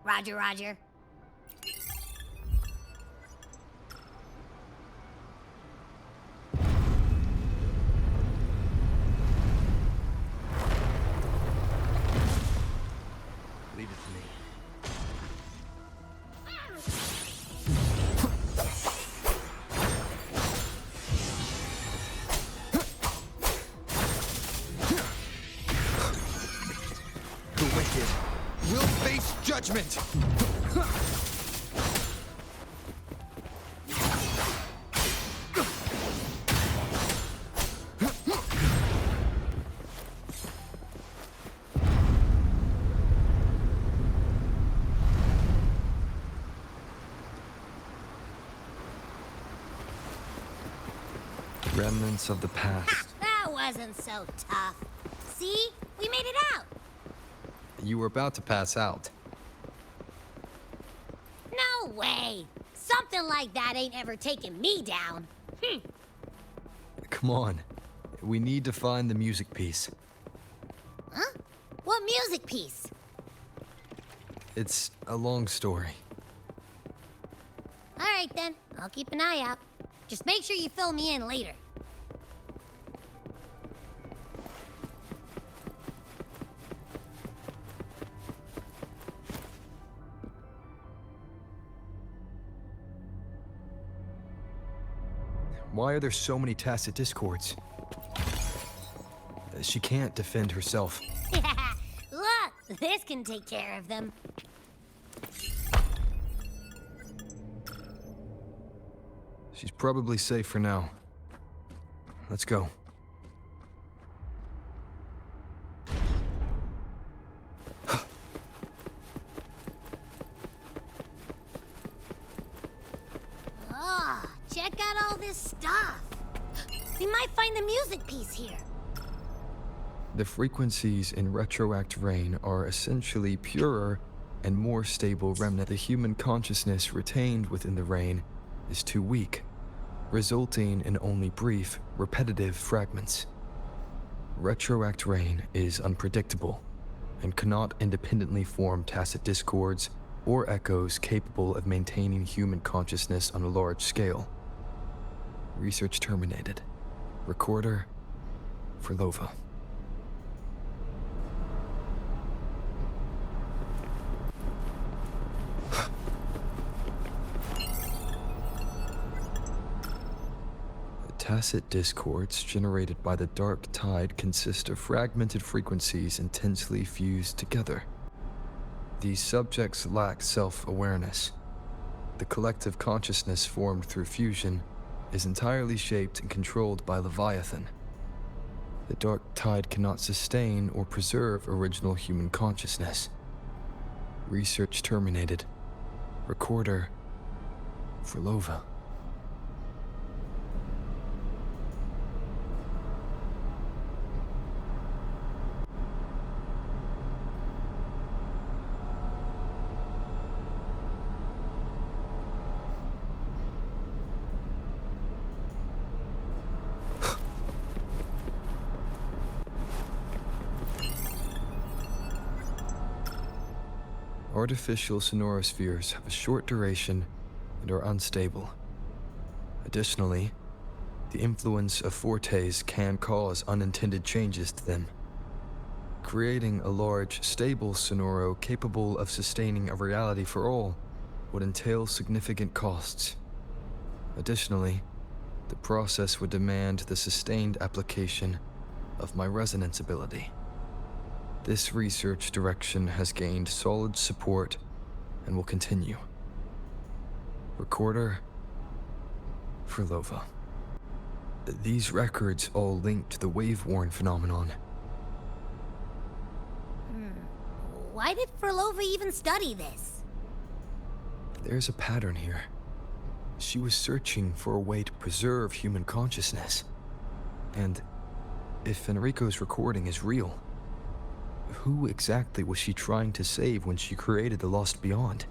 Roger, Roger. Leave it to me. The wicked will face judgment! Remnants of the past. That wasn't so tough. See? We made it out. You were about to pass out. No way. Something like that ain't ever taken me down. Come on. We need to find the music piece. Huh? What music piece? It's a long story. All right then. I'll keep an eye out. Just make sure you fill me in later. Why are there so many tacit discords? She can't defend herself. Look, this can take care of them. She's probably safe for now. Let's go. Check out all this stuff. We might find the music piece here. The frequencies in Retroact Rain are essentially purer and more stable remnant. The human consciousness retained within the rain is too weak, resulting in only brief, repetitive fragments. Retroact Rain is unpredictable and cannot independently form tacit discords or echoes capable of maintaining human consciousness on a large scale. Research terminated. Recorder for Lova. Tacit discords generated by the dark tide consist of fragmented frequencies intensely fused together. These subjects lack self-awareness. The collective consciousness formed through fusion is entirely shaped and controlled by Leviathan. The dark tide cannot sustain or preserve original human consciousness. Research terminated. Recorder for Lova. Artificial sonorospheres have a short duration and are unstable. Additionally, the influence of fortes can cause unintended changes to them. Creating a large, stable sonoro capable of sustaining a reality for all would entail significant costs. Additionally, the process would demand the sustained application of my resonance ability. This research direction has gained solid support and will continue. Recorder Frolova. These records all link to the wave-worn phenomenon. Why did Frolova even study this? There's a pattern here. She was searching for a way to preserve human consciousness. And if Enrico's recording is real, who exactly was she trying to save when she created the Lost Beyond?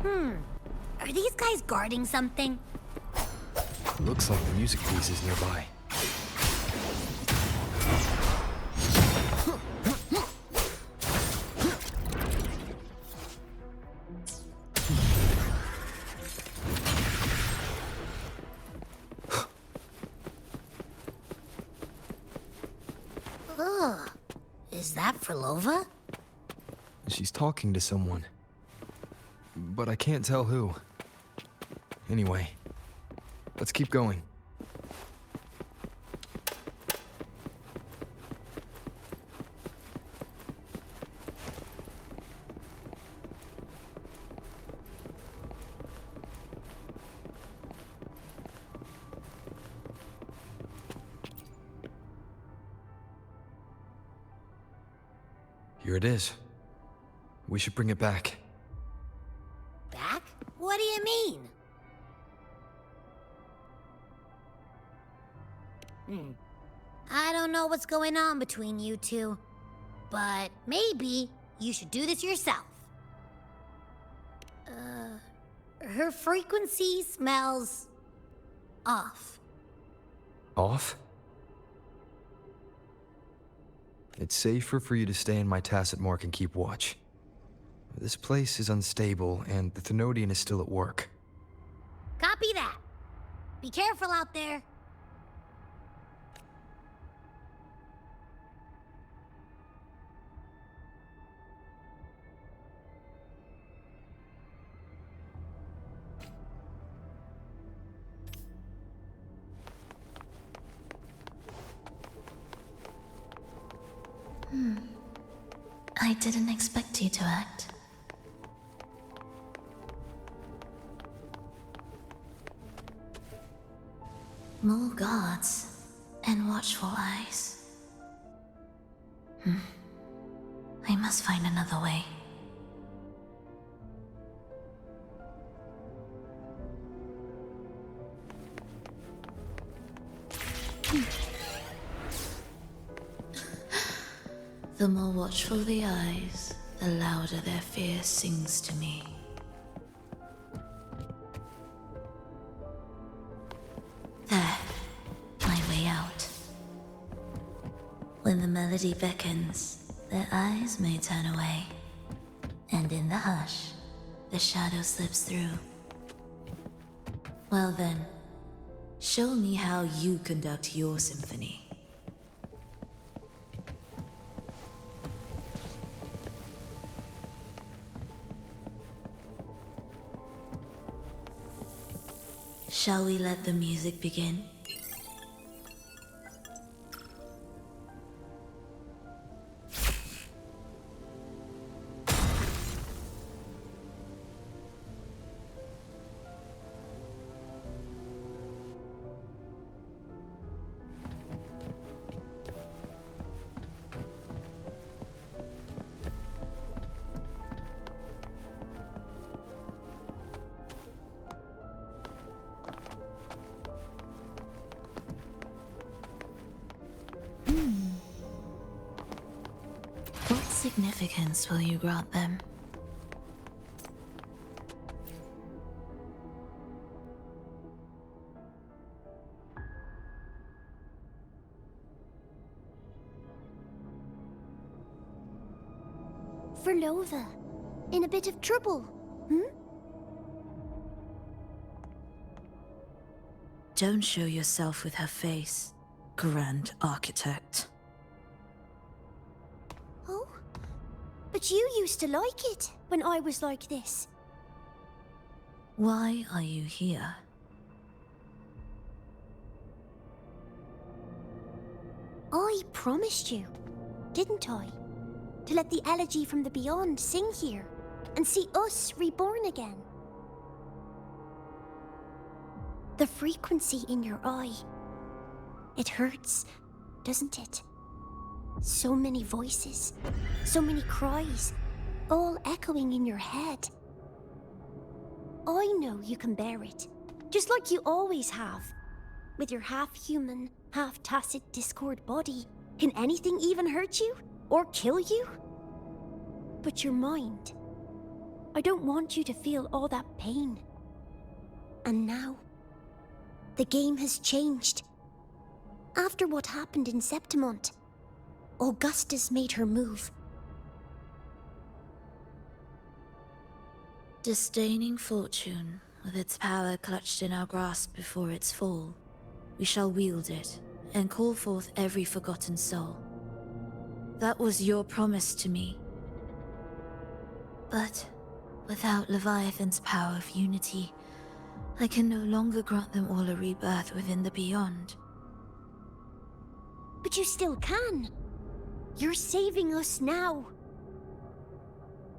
Are these guys guarding something? Looks like the music piece is nearby. Is that Frolova? She's talking to someone, but I can't tell who. Anyway, let's keep going. Here it is. We should bring it back. Back? What do you mean? I don't know what's going on between you two, but maybe you should do this yourself. Her frequency smells off. Off? It's safer for you to stay in my tacit mark and keep watch. This place is unstable, and the Thenodian is still at work. Copy that. Be careful out there. I didn't expect you to act. More guards and watchful eyes. I must find another way. The more watchful the eyes, the louder their fear sings to me. There, my way out. When the melody beckons, their eyes may turn away. And in the hush, the shadow slips through. Well then, show me how you conduct your symphony. Shall we let the music begin? What significance will you grant them? Lova, in a bit of trouble, Don't show yourself with her face, Grand Architect. Oh? But you used to like it when I was like this. Why are you here? I promised you, didn't I? To let the elegy from the beyond sing here and see us reborn again. The frequency in your eye. It hurts, doesn't it? So many voices, so many cries, all echoing in your head. I know you can bear it, just like you always have. With your half-human, half-tacit Discord body, can anything even hurt you? Or kill you? But your mind, I don't want you to feel all that pain. And now, the game has changed. After what happened in Septimont, Augustus made her move. Disdaining fortune, with its power clutched in our grasp before its fall, we shall wield it and call forth every forgotten soul. That was your promise to me. But without Leviathan's power of unity, I can no longer grant them all a rebirth within the beyond. But you still can. You're saving us now.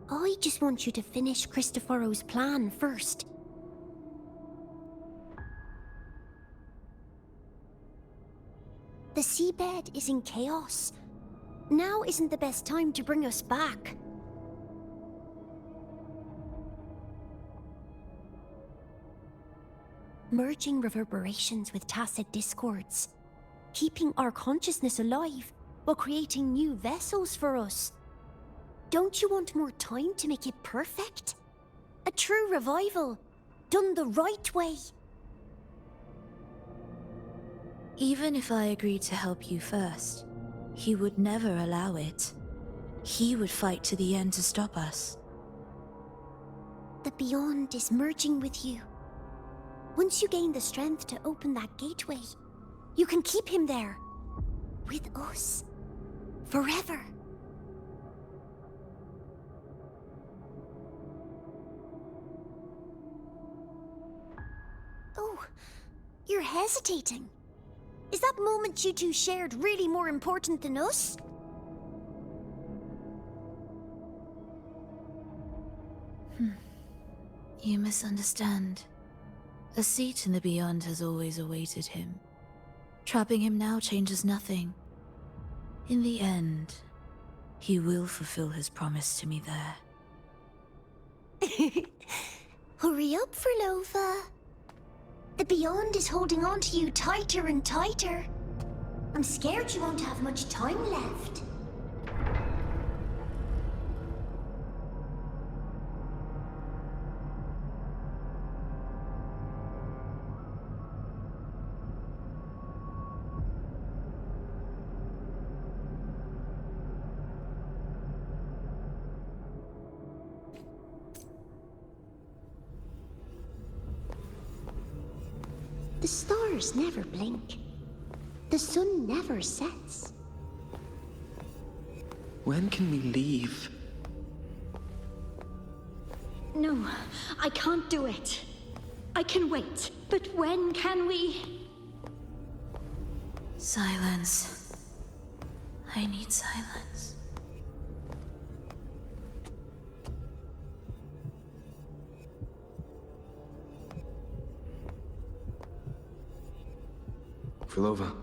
I just want you to finish Cristoforo's plan first. The seabed is in chaos. Now isn't the best time to bring us back. Merging reverberations with tacit discords. Keeping our consciousness alive while creating new vessels for us. Don't you want more time to make it perfect? A true revival, done the right way. Even if I agreed to help you first, he would never allow it. He would fight to the end to stop us. The Beyond is merging with you. Once you gain the strength to open that gateway, you can keep him there. With us. Forever. Oh, you're hesitating. Is that moment you two shared really more important than us? You misunderstand. A seat in the Beyond has always awaited him. Trapping him now changes nothing. In the end, he will fulfill his promise to me there. Hurry up, Lova. The Beyond is holding on to you tighter and tighter. I'm scared you won't have much time left. The stars never blink. The sun never sets. When can we leave? No, I can't do it. I can wait, but when can we? Silence. I need silence. Lova,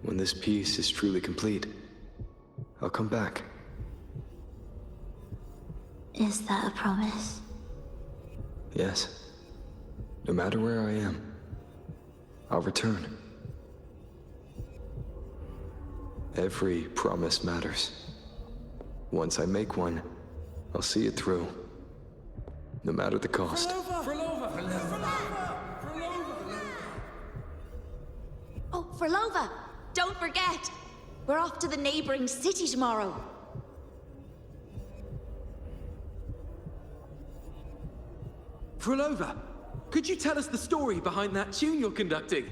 when this piece is truly complete, I'll come back. Is that a promise? Yes. No matter where I am, I'll return. Every promise matters. Once I make one, I'll see it through. No matter the cost. Oh, for Lova! Don't forget! We're off to the neighboring city tomorrow. Rover, could you tell us the story behind that tune you're conducting?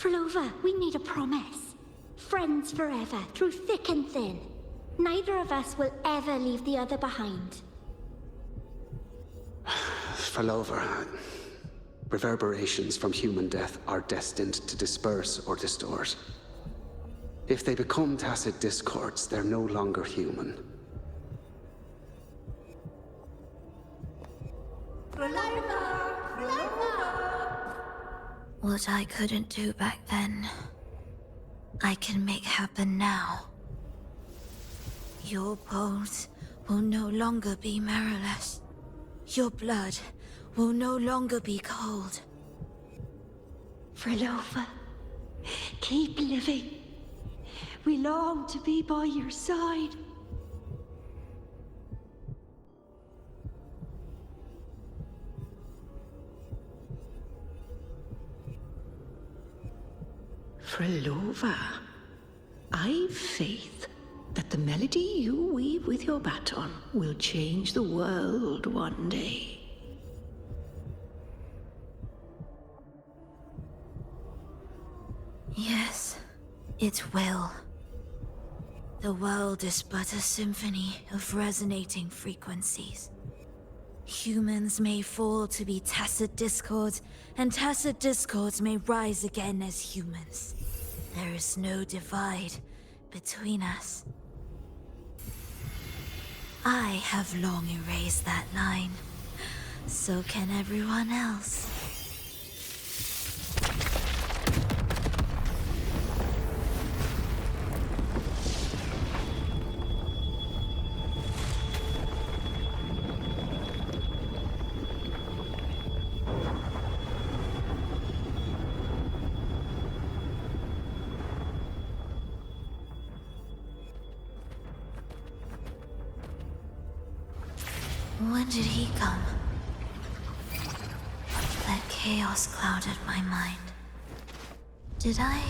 Rover, we need a promise. Friends forever, through thick and thin. Neither of us will ever leave the other behind. Rover, reverberations from human death are destined to disperse or distort. If they become tacit discords, they're no longer human. What I couldn't do back then, I can make happen now. Your bones will no longer be marrowless. Your blood will no longer be cold. Rover, keep living. We long to be by your side. Rover, I've faith that the melody you weave with your baton will change the world one day. Yes, it will. The world is but a symphony of resonating frequencies. Humans may fall to be tacit discords, and tacit discords may rise again as humans. There is no divide between us. I have long erased that line. So can everyone else. When did he come? That chaos clouded my mind. Did I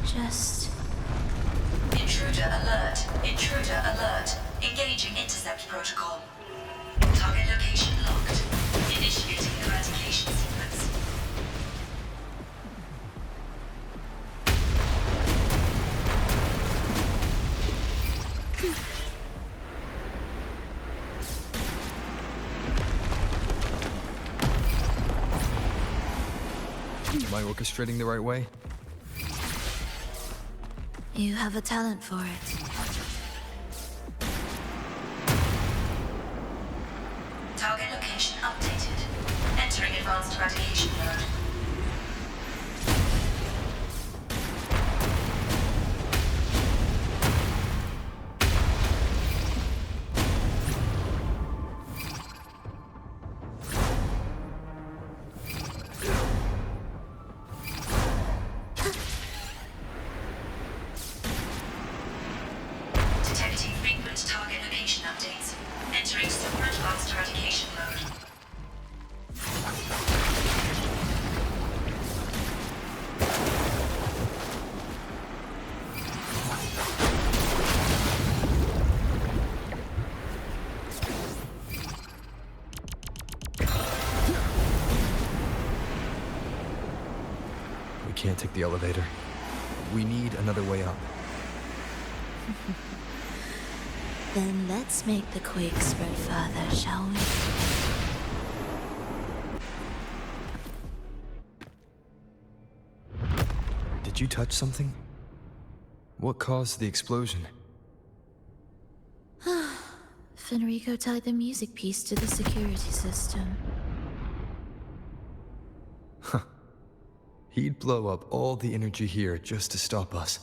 just... Intruder alert! Intruder alert! Engaging intercept protocol. Target location locked. Initiating eradication sequence. Am I orchestrating the right way? You have a talent for it. Target location updated. Entering advanced eradication mode. Detecting frequent target location updates. Entering super advanced eradication mode. We can't take the elevator. We need another way up. Then let's make the quake spread further, shall we? Did you touch something? What caused the explosion? Fenrico tied the music piece to the security system. Huh. He'd blow up all the energy here just to stop us.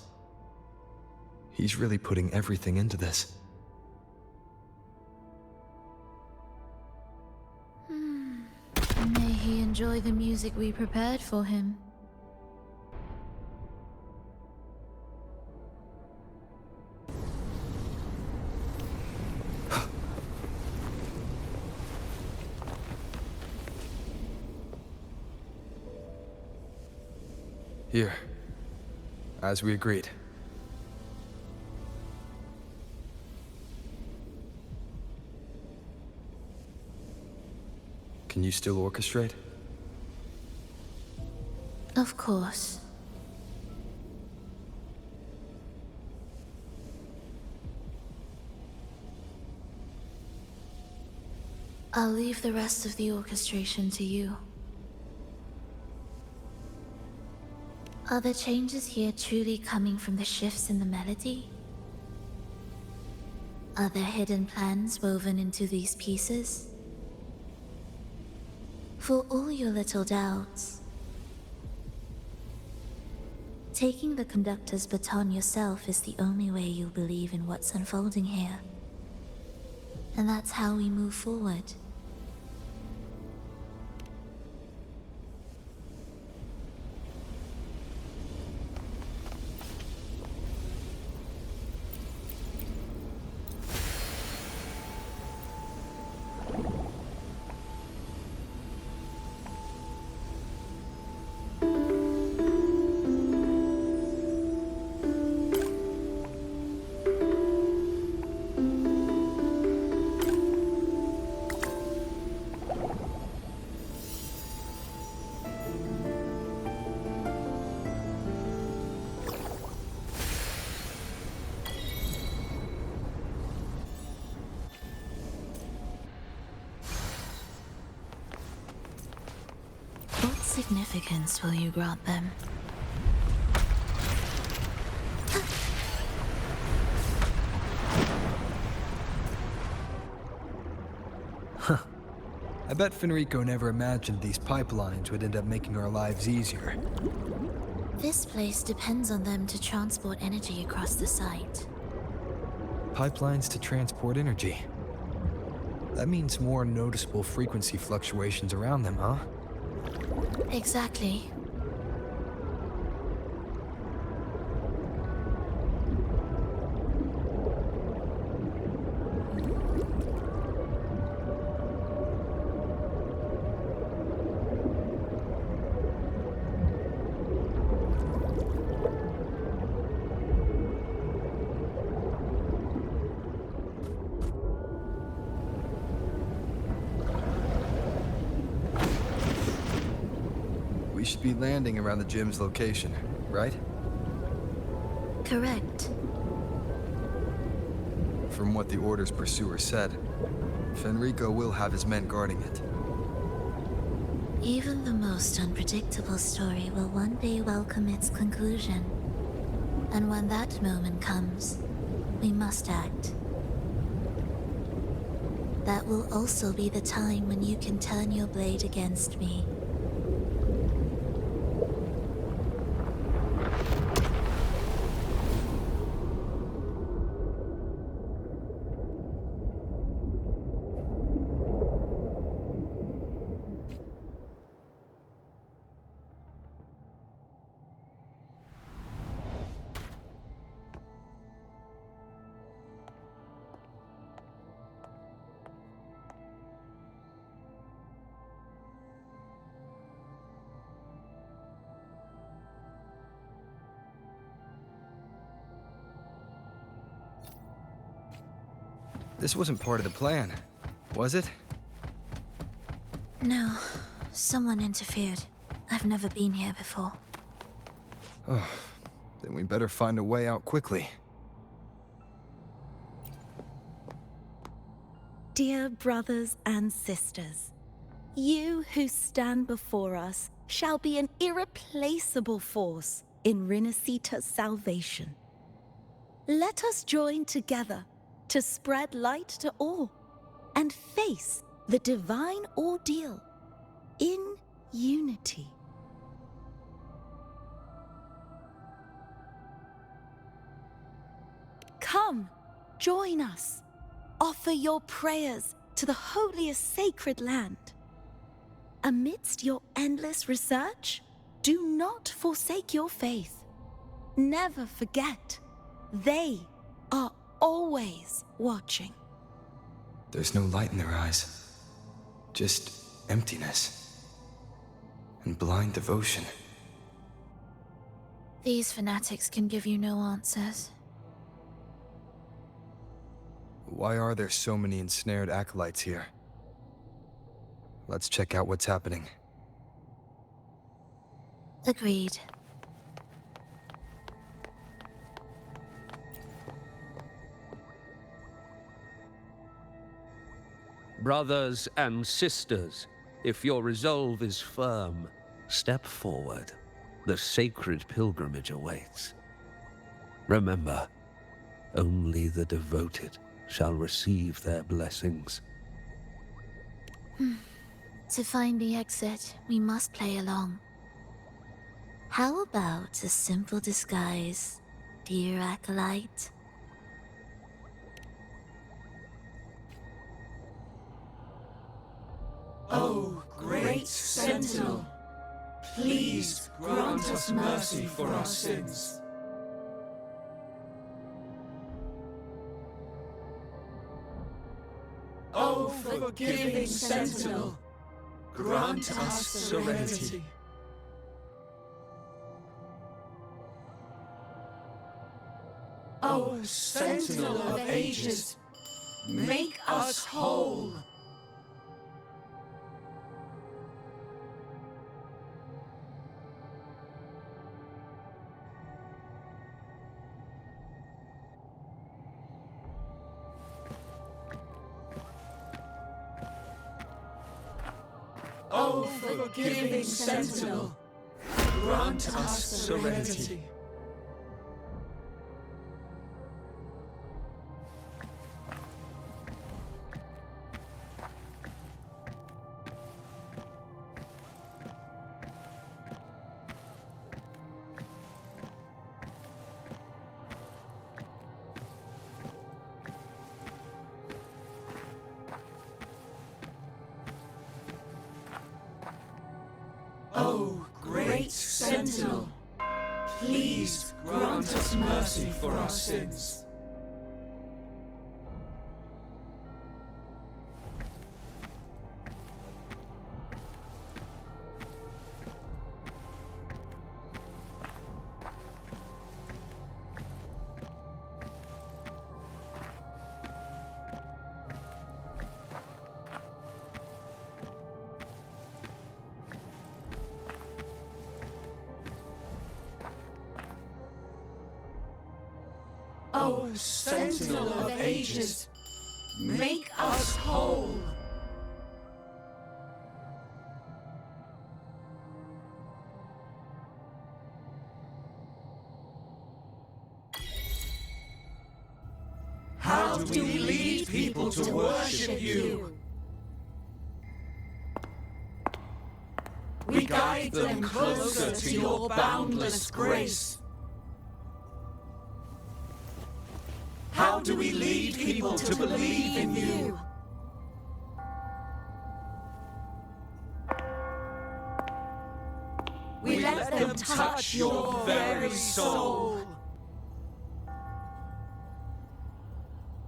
He's really putting everything into this. May he enjoy the music we prepared for him. Here. As we agreed. Can you still orchestrate? Of course. I'll leave the rest of the orchestration to you. Are the changes here truly coming from the shifts in the melody? Are there hidden plans woven into these pieces? For all your little doubts, taking the conductor's baton yourself is the only way you'll believe in what's unfolding here. And that's how we move forward. What significance will you grant them? I bet Fenrico never imagined these pipelines would end up making our lives easier. This place depends on them to transport energy across the site. Pipelines to transport energy. That means more noticeable frequency fluctuations around them, huh? Exactly. We should be landing around the gym's location, right? Correct. From what the Order's pursuer said, Fenrico will have his men guarding it. Even the most unpredictable story will one day welcome its conclusion. And when that moment comes, we must act. That will also be the time when you can turn your blade against me. This wasn't part of the plan, was it? No, someone interfered. I've never been here before. Oh, then we better find a way out quickly. Dear brothers and sisters, you who stand before us shall be an irreplaceable force in Rinasita's salvation. Let us join together to spread light to all and face the divine ordeal in unity. Come, join us. Offer your prayers to the holiest sacred land. Amidst your endless research, do not forsake your faith. Never forget, they are always watching. There's no light in their eyes. Just emptiness. And blind devotion. These fanatics can give you no answers. Why are there so many ensnared acolytes here? Let's check out what's happening. Agreed. Brothers and sisters, if your resolve is firm, step forward. The sacred pilgrimage awaits. Remember, only the devoted shall receive their blessings. To find the exit, we must play along. How about a simple disguise, dear acolyte? O great Sentinel, please grant us mercy for our sins. O forgiving Sentinel, grant us serenity. O Sentinel of ages, make us whole. O forgiving Sentinel, grant us serenity. O great Sentinel, please grant us mercy for our sins. O Sentinel of ages, make us whole. How do we lead people to worship you? We guide them closer to your boundless grace. How do we lead people to believe in you? We let them touch your very soul.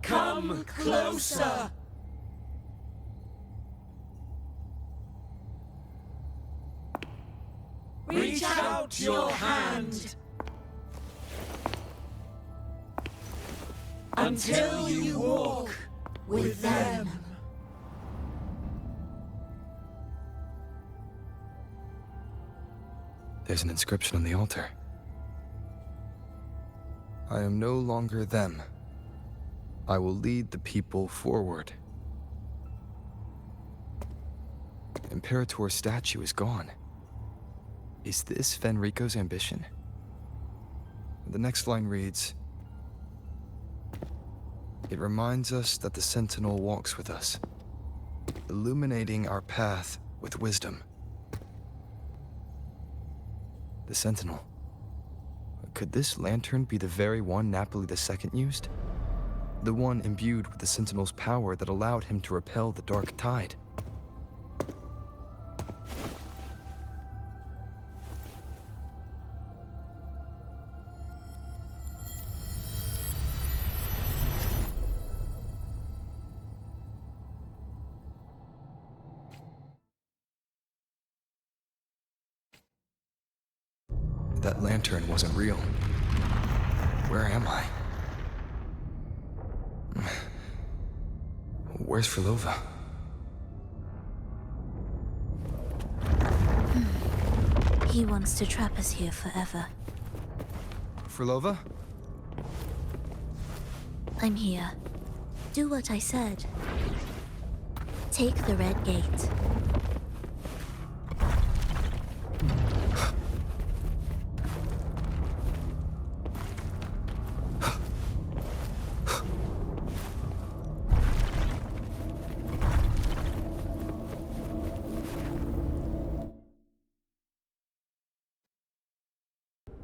Come closer. Reach out your hand. Until you walk with them. There's an inscription on the altar. I am no longer them. I will lead the people forward. Imperator's statue is gone. Is this Fenrico's ambition? The next line reads, "It reminds us that the Sentinel walks with us, illuminating our path with wisdom." The Sentinel. Could this lantern be the very one Napoli II used? The one imbued with the Sentinel's power that allowed him to repel the dark tide? That lantern wasn't real. Where am I? Where's Frilova? He wants to trap us here forever. Frolova? I'm here. Do what I said. Take the red gate.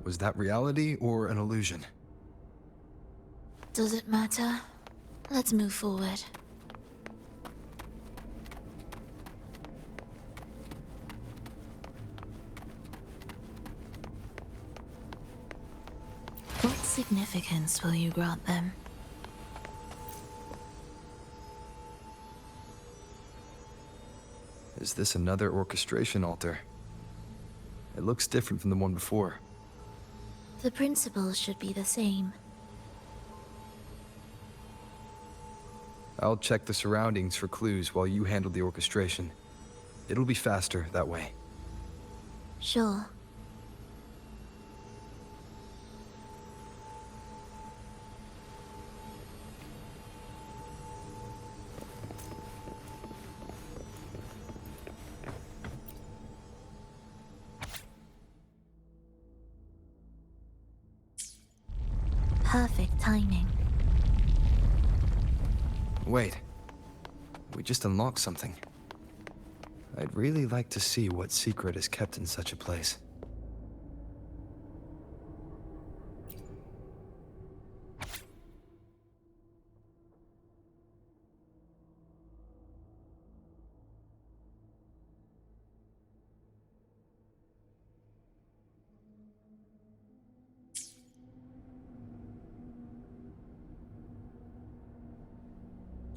Was that reality or an illusion? Does it matter? Let's move forward. What significance will you grant them? Is this another orchestration altar? It looks different from the one before. The principles should be the same. I'll check the surroundings for clues while you handle the orchestration. It'll be faster that way. Sure. Perfect timing. Wait. We just unlocked something. I'd really like to see what secret is kept in such a place.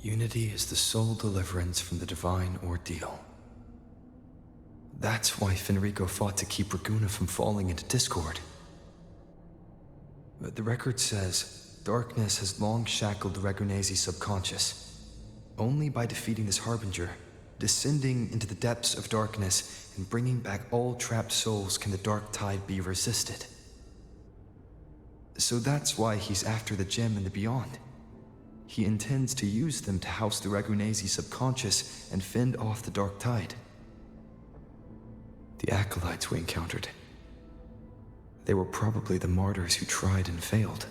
Unity is the sole deliverance from the divine ordeal. That's why Fenrico fought to keep Raguna from falling into discord. But the record says, darkness has long shackled the Ragunese's subconscious. Only by defeating this harbinger, descending into the depths of darkness, and bringing back all trapped souls can the dark tide be resisted. So that's why he's after the gem and the beyond. He intends to use them to house the Ragunese's subconscious and fend off the dark tide. The acolytes we encountered. They were probably the martyrs who tried and failed.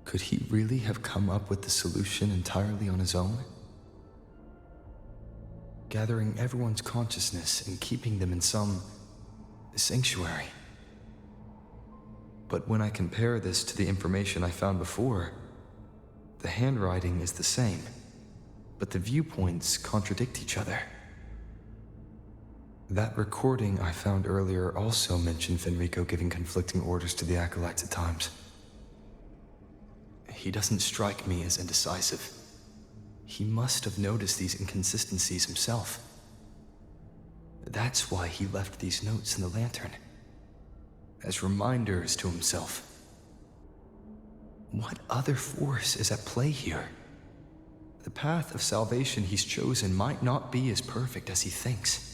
Could he really have come up with the solution entirely on his own? Gathering everyone's consciousness and keeping them in some sanctuary. But when I compare this to the information I found before, the handwriting is the same, but the viewpoints contradict each other. That recording I found earlier also mentioned Fenrico giving conflicting orders to the acolytes at times. He doesn't strike me as indecisive. He must have noticed these inconsistencies himself. That's why he left these notes in the lantern, as reminders to himself. What other force is at play here? The path of salvation he's chosen might not be as perfect as he thinks.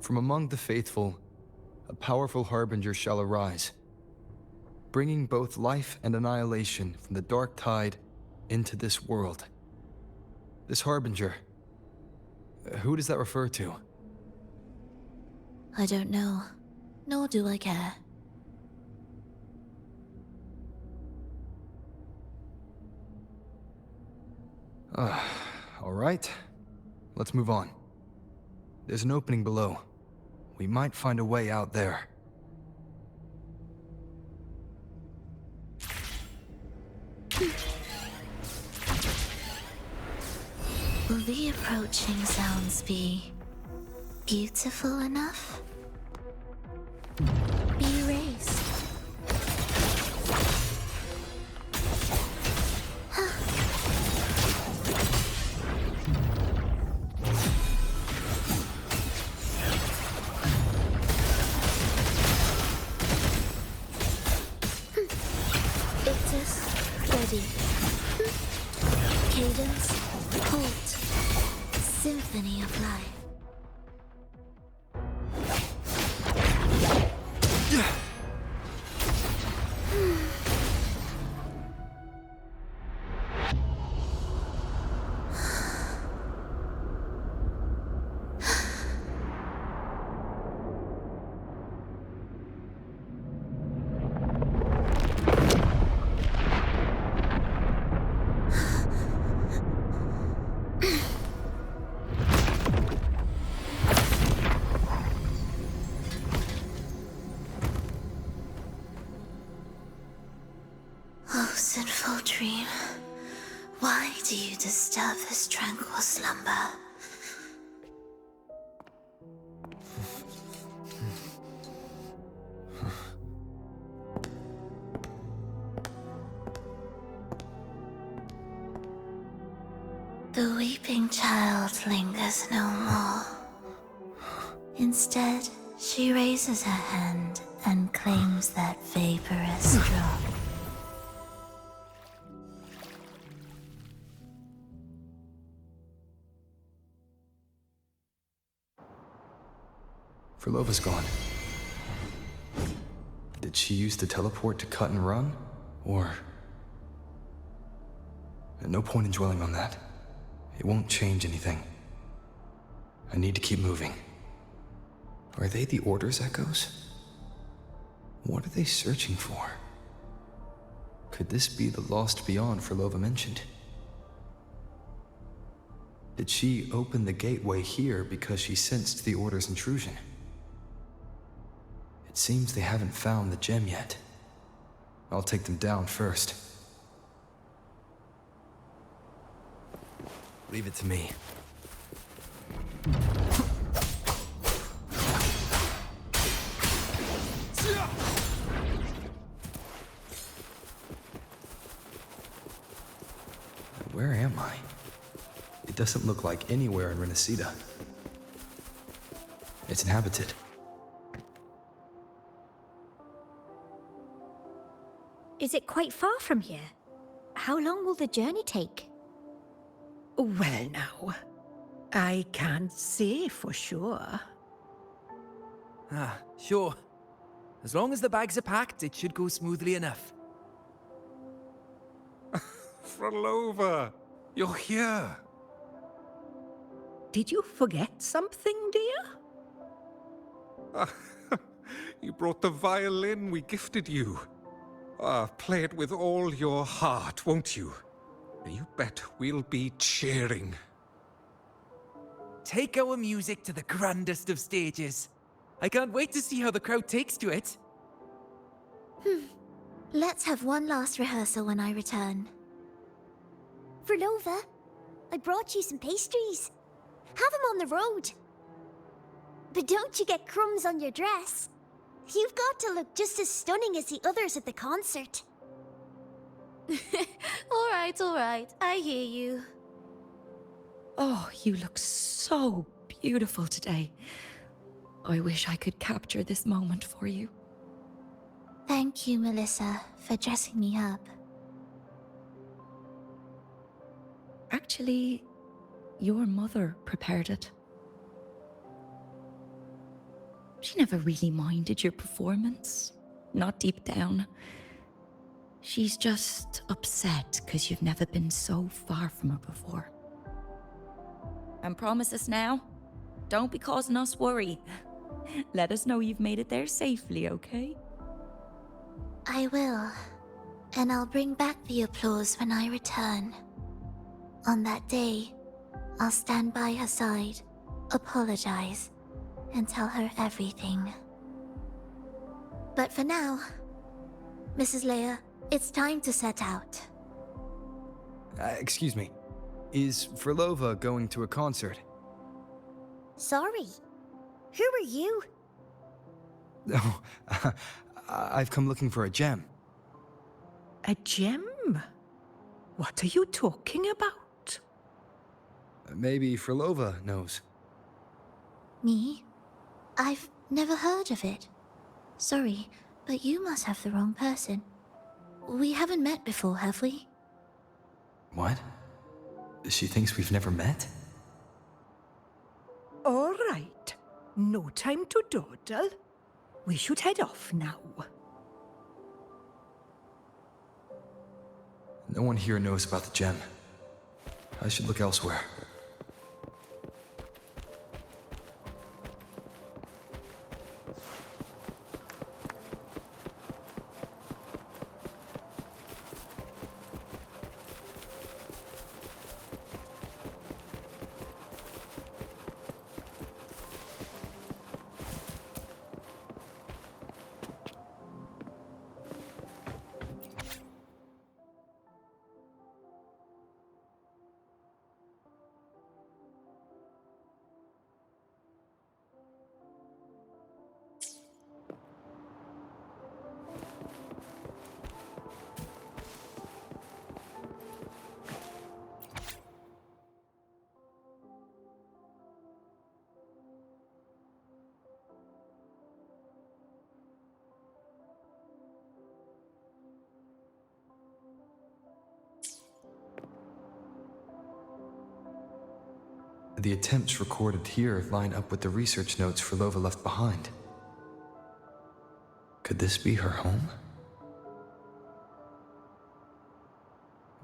From among the faithful, a powerful harbinger shall arise, bringing both life and annihilation from the dark tide into this world. This harbinger, who does that refer to? I don't know, nor do I care. All right. Let's move on. There's an opening below. We might find a way out there. Will the approaching sounds be beautiful enough? Be erased. Cadence, halt, symphony of life. Beautiful dream. Why do you disturb this tranquil slumber? The weeping child lingers no more. Instead, she raises her hand and claims that vaporous drop. Furlova's gone. Did she use the teleport to cut and run? Or... No point in dwelling on that. It won't change anything. I need to keep moving. Are they the Order's echoes? What are they searching for? Could this be the lost beyond Furlova mentioned? Did she open the gateway here because she sensed the Order's intrusion? It seems they haven't found the gem yet. I'll take them down first. Leave it to me. Where am I? It doesn't look like anywhere in Renacita. It's inhabited. Is it quite far from here? How long will the journey take? Well now, I can't say for sure. Ah, sure. As long as the bags are packed, it should go smoothly enough. Furlova, you're here. Did you forget something, dear? You brought the violin we gifted you. Play it with all your heart, won't you? You bet we'll be cheering. Take our music to the grandest of stages. I can't wait to see how the crowd takes to it. Let's have one last rehearsal when I return. Furlova, I brought you some pastries. Have them on the road. But don't you get crumbs on your dress. You've got to look just as stunning as the others at the concert. All right, I hear you. Oh, you look so beautiful today. I wish I could capture this moment for you. Thank you, Melissa, for dressing me up. Actually, your mother prepared it. She never really minded your performance, not deep down. She's just upset because you've never been so far from her before. And promise us now, don't be causing us worry. Let us know you've made it there safely, okay? I will. And I'll bring back the applause when I return. On that day, I'll stand by her side, apologize, and tell her everything. But for now, Mrs. Leia, it's time to set out. Excuse me. Is Furlova going to a concert? Sorry. Who are you? Oh, I've come looking for a gem. A gem? What are you talking about? Maybe Furlova knows. Me? I've never heard of it. Sorry, but you must have the wrong person. We haven't met before, have we? What? She thinks we've never met? All right. No time to dawdle. We should head off now. No one here knows about the gem. I should look elsewhere. The attempts recorded here line up with the research notes Frolova left behind. Could this be her home?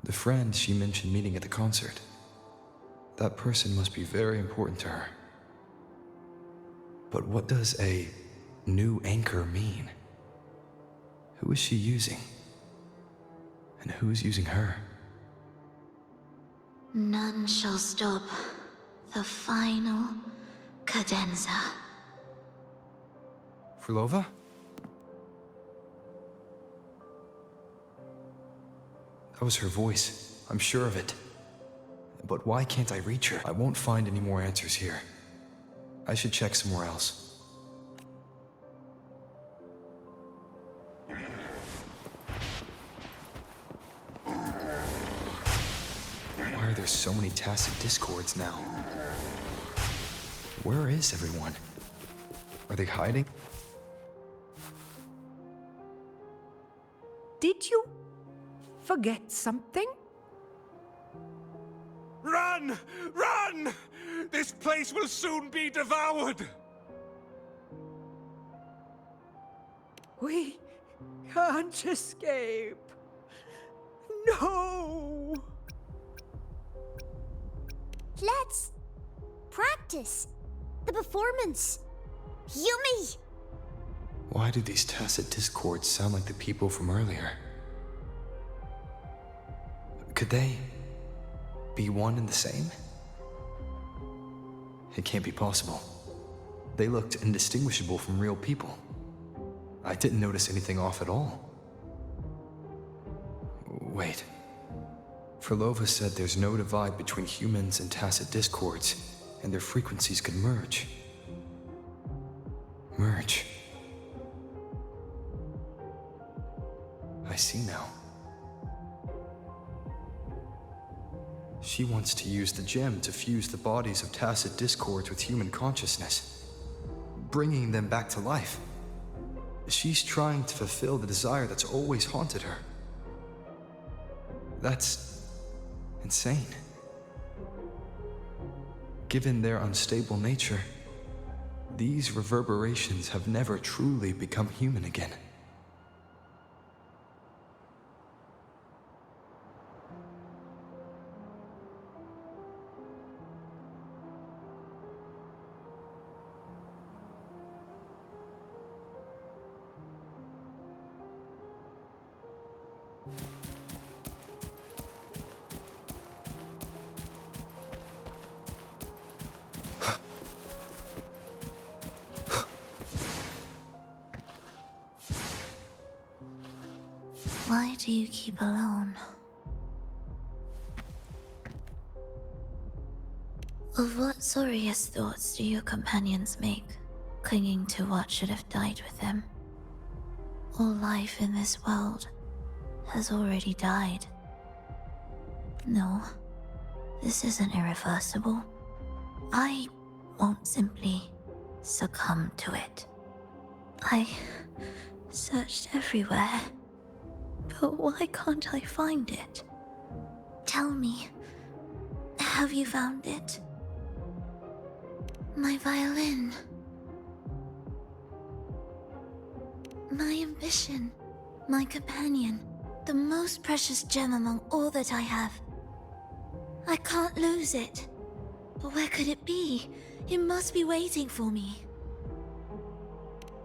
The friend she mentioned meeting at the concert. That person must be very important to her. But what does a new anchor mean? Who is she using? And who is using her? None shall stop the final cadenza. Frolova? That was her voice. I'm sure of it. But why can't I reach her? I won't find any more answers here. I should check somewhere else. Why are there so many tacit discords now? Where is everyone? Are they hiding? Did you forget something? Run! Run! This place will soon be devoured! We can't escape. No! Let's practice the performance. Yummy! Why do these tacit discords sound like the people from earlier? Could they be one and the same? It can't be possible. They looked indistinguishable from real people. I didn't notice anything off at all. Wait. Frolova said there's no divide between humans and tacit discords, and their frequencies could merge. Merge. I see now. She wants to use the gem to fuse the bodies of tacit discords with human consciousness, bringing them back to life. She's trying to fulfill the desire that's always haunted her. That's insane. Given their unstable nature, these reverberations have never truly become human again. Why do you keep alone? Of what sorriest thoughts do your companions make, clinging to what should have died with them? All life in this world has already died. No, this isn't irreversible. I won't simply succumb to it. I searched everywhere. But why can't I find it? Tell me, have you found it? My violin. My ambition. My companion. The most precious gem among all that I have. I can't lose it. But where could it be? It must be waiting for me.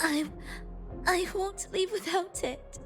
I won't leave without it.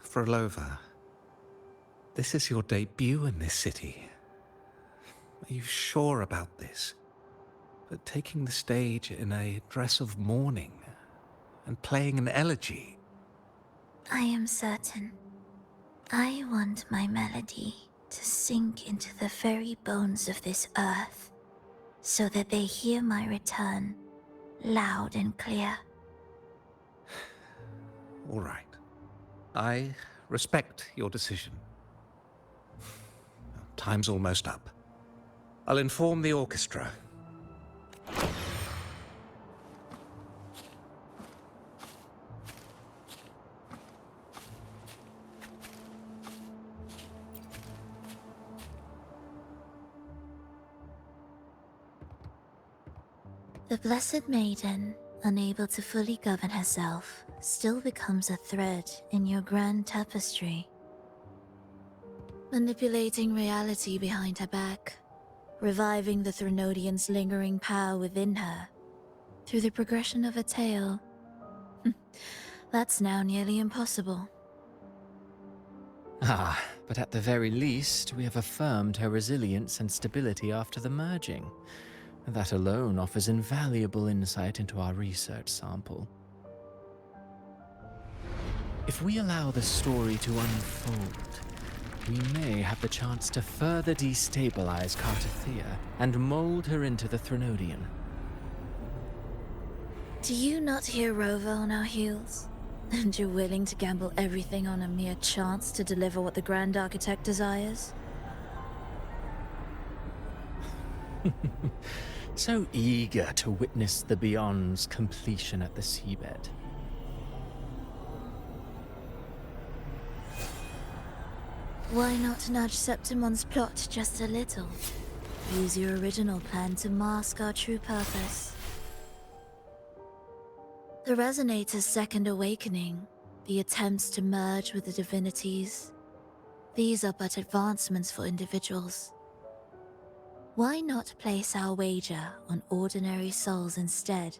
Frolova, this is your debut in this city. Are you sure about this? but taking the stage in a dress of mourning and playing an elegy. I am certain. I want my melody to sink into the very bones of this earth, so that they hear my return, loud and clear. All right. I respect your decision. Time's almost up. I'll inform the orchestra. The Blessed Maiden, unable to fully govern herself, still becomes a thread in your grand tapestry. Manipulating reality behind her back, reviving the Threnodian's lingering power within her, through the progression of a tale. That's now nearly impossible. Ah, but at the very least, we have affirmed her resilience and stability after the merging. That alone offers invaluable insight into our research sample. If we allow the story to unfold, we may have the chance to further destabilize Cartathea and mold her into the Threnodian. Do you not hear Rover on our heels? And you're willing to gamble everything on a mere chance to deliver what the Grand Architect desires? So eager to witness the Beyond's completion at the seabed. Why not nudge Septimon's plot just a little? Use your original plan to mask our true purpose. The Resonator's second awakening, the attempts to merge with the divinities, these are but advancements for individuals. Why not place our wager on ordinary souls instead?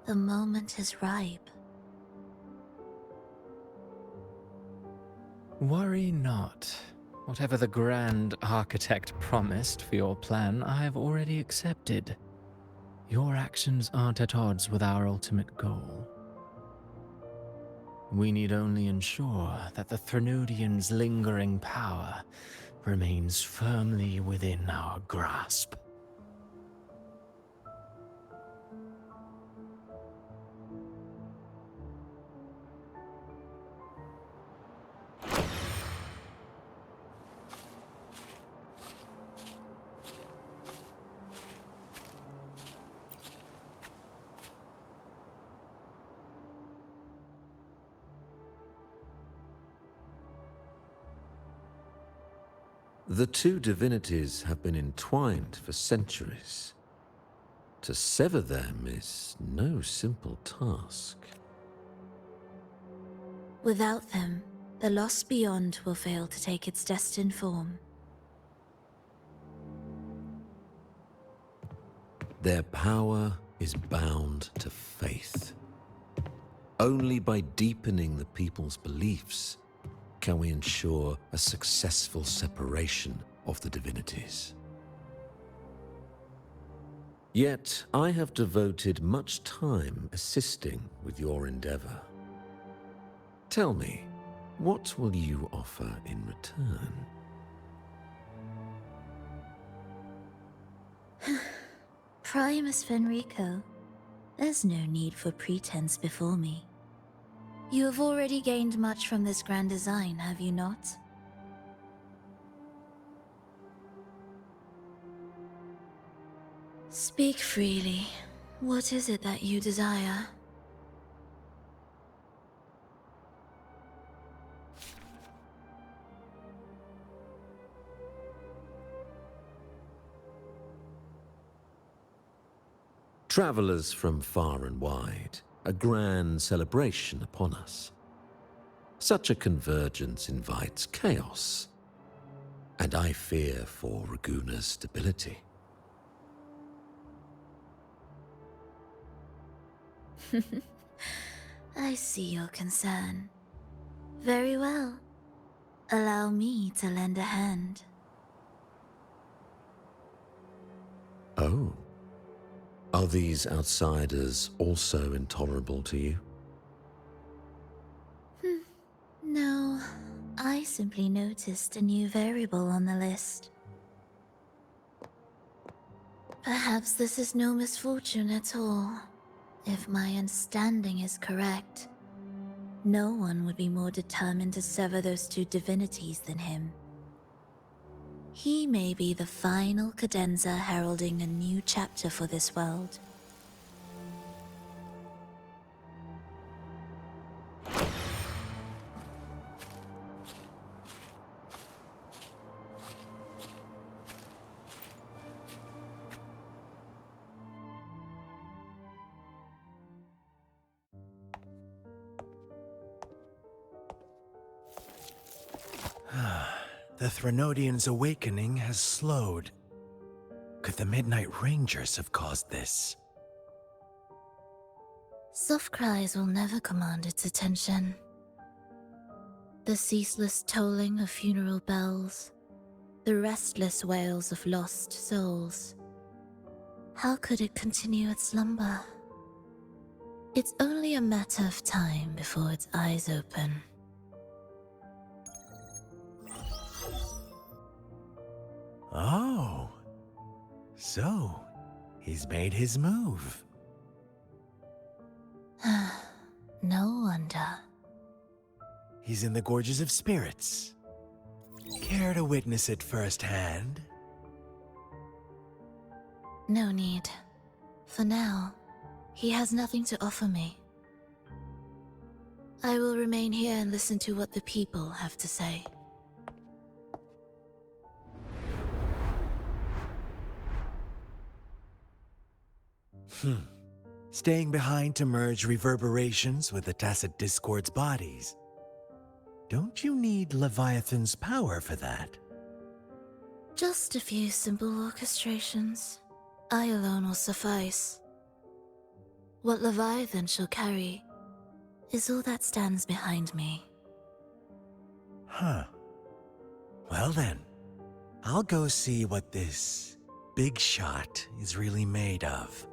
The moment is ripe. Worry not. Whatever the Grand Architect promised for your plan, I have already accepted. Your actions aren't at odds with our ultimate goal. We need only ensure that the Threnodian's lingering power remains firmly within our grasp. The two divinities have been entwined for centuries. To sever them is no simple task. Without them, the lost beyond will fail to take its destined form. Their power is bound to faith. Only by deepening the people's beliefs can we ensure a successful separation of the divinities. Yet, I have devoted much time assisting with your endeavor. Tell me, what will you offer in return? Primus Fenrico, there's no need for pretense before me. You have already gained much from this grand design, have you not? Speak freely. What is it that you desire? Travelers from far and wide, a grand celebration upon us. Such a convergence invites chaos, and I fear for Raguna's stability. I see your concern. Very well. Allow me to lend a hand. Oh, Are these outsiders also intolerable to you? No, I simply noticed a new variable on the list. Perhaps this is no misfortune at all. If my understanding is correct, no one would be more determined to sever those two divinities than him. He may be the final cadenza heralding a new chapter for this world. The Threnodian's awakening has slowed. Could the Midnight Rangers have caused this? Soft cries will never command its attention. The ceaseless tolling of funeral bells, the restless wails of lost souls. How could it continue its slumber? It's only a matter of time before its eyes open. Oh. So, he's made his move. No wonder. He's in the Gorges of Spirits. Care to witness it firsthand? No need. For now, he has nothing to offer me. I will remain here and listen to what the people have to say. Staying behind to merge reverberations with the Tacit Discord's bodies. Don't you need Leviathan's power for that? Just a few simple orchestrations. I alone will suffice. What Leviathan shall carry is all that stands behind me. Huh. Well then, I'll go see what this big shot is really made of.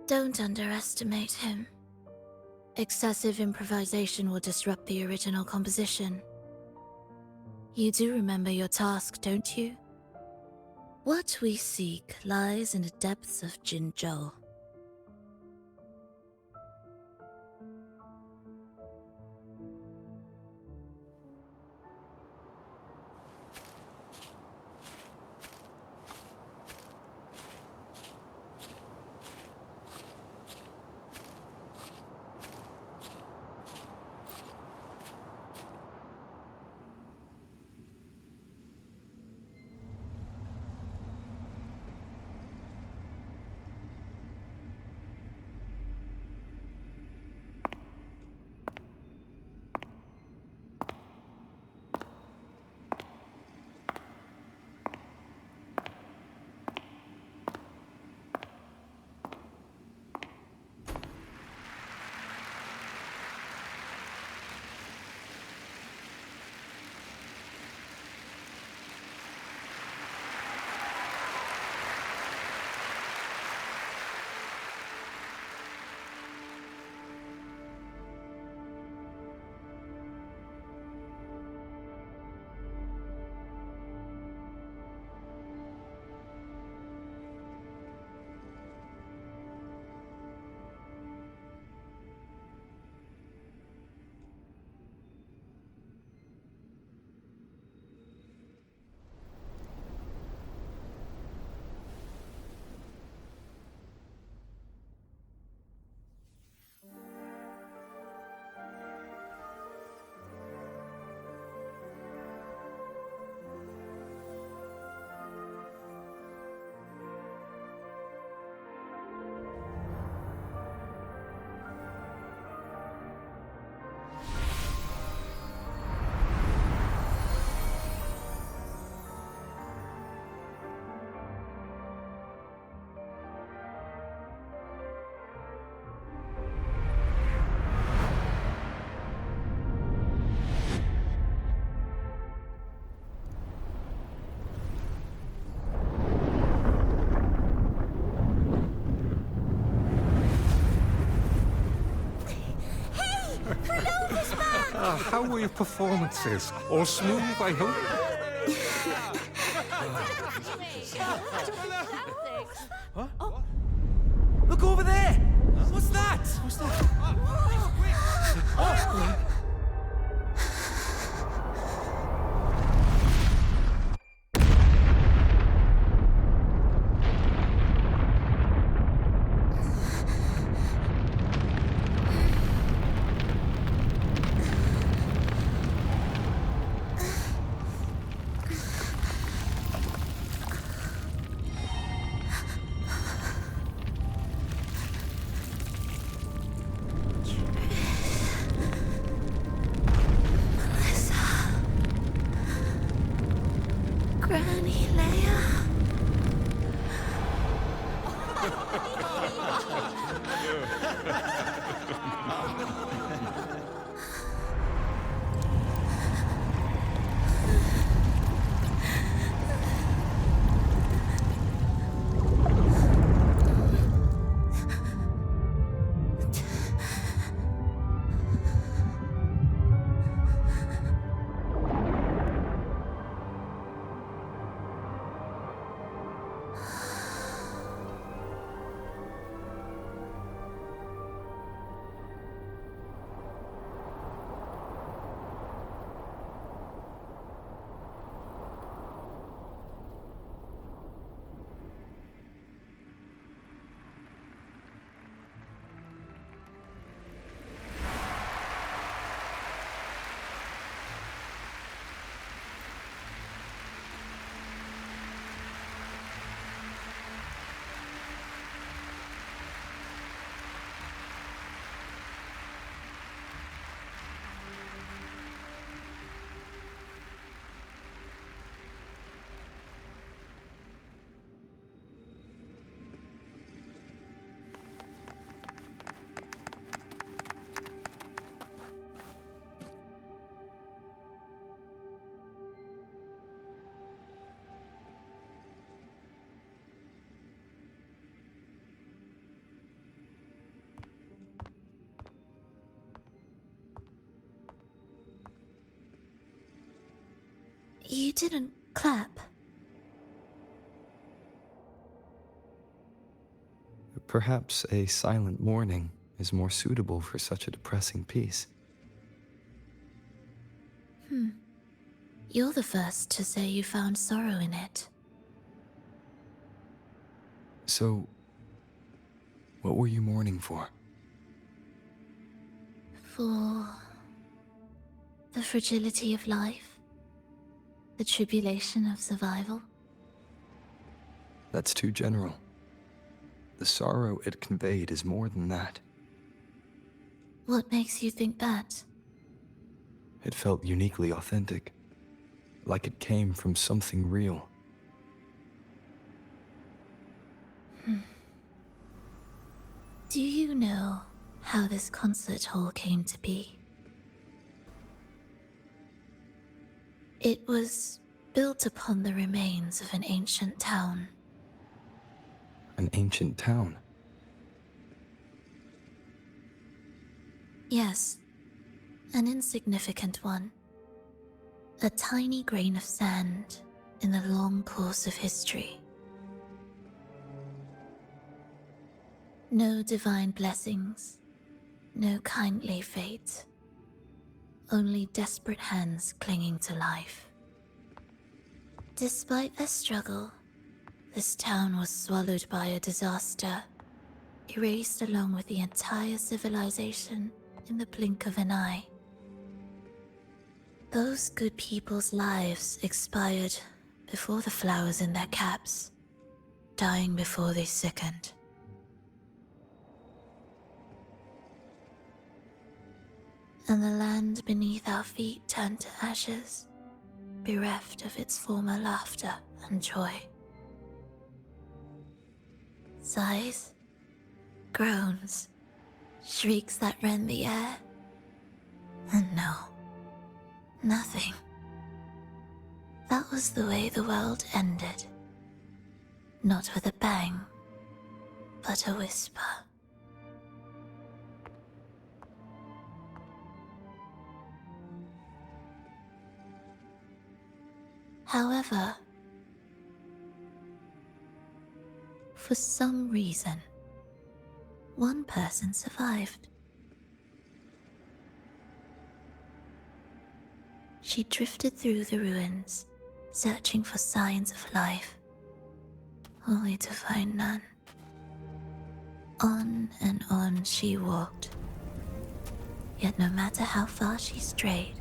Don't underestimate him. Excessive improvisation will disrupt the original composition. You do remember your task, don't you? What we seek lies in the depths of Jinzhou. were your performances? All smooth, I hope? Huh? Look over there! What's that? What's that? Oh. Granny Leia. You didn't clap. Perhaps a silent mourning is more suitable for such a depressing piece. You're the first to say you found sorrow in it. So, what were you mourning for? For the fragility of life, the tribulation of survival. That's too general. The sorrow it conveyed is more than that. What makes you think that? It felt uniquely authentic, like it came from something real. Do you know how this concert hall came to be? It was built upon the remains of an ancient town. An ancient town? Yes, an insignificant one. A tiny grain of sand in the long course of history. No divine blessings, no kindly fate. Only desperate hands clinging to life. Despite their struggle, this town was swallowed by a disaster, erased along with the entire civilization in the blink of an eye. Those good people's lives expired before the flowers in their caps, dying before they sickened. And the land beneath our feet turned to ashes, bereft of its former laughter and joy. Sighs, groans, shrieks that rend the air. And no, nothing. That was the way the world ended. Not with a bang, but a whisper. However, for some reason, one person survived. She drifted through the ruins, searching for signs of life, only to find none. On and on she walked. Yet no matter how far she strayed,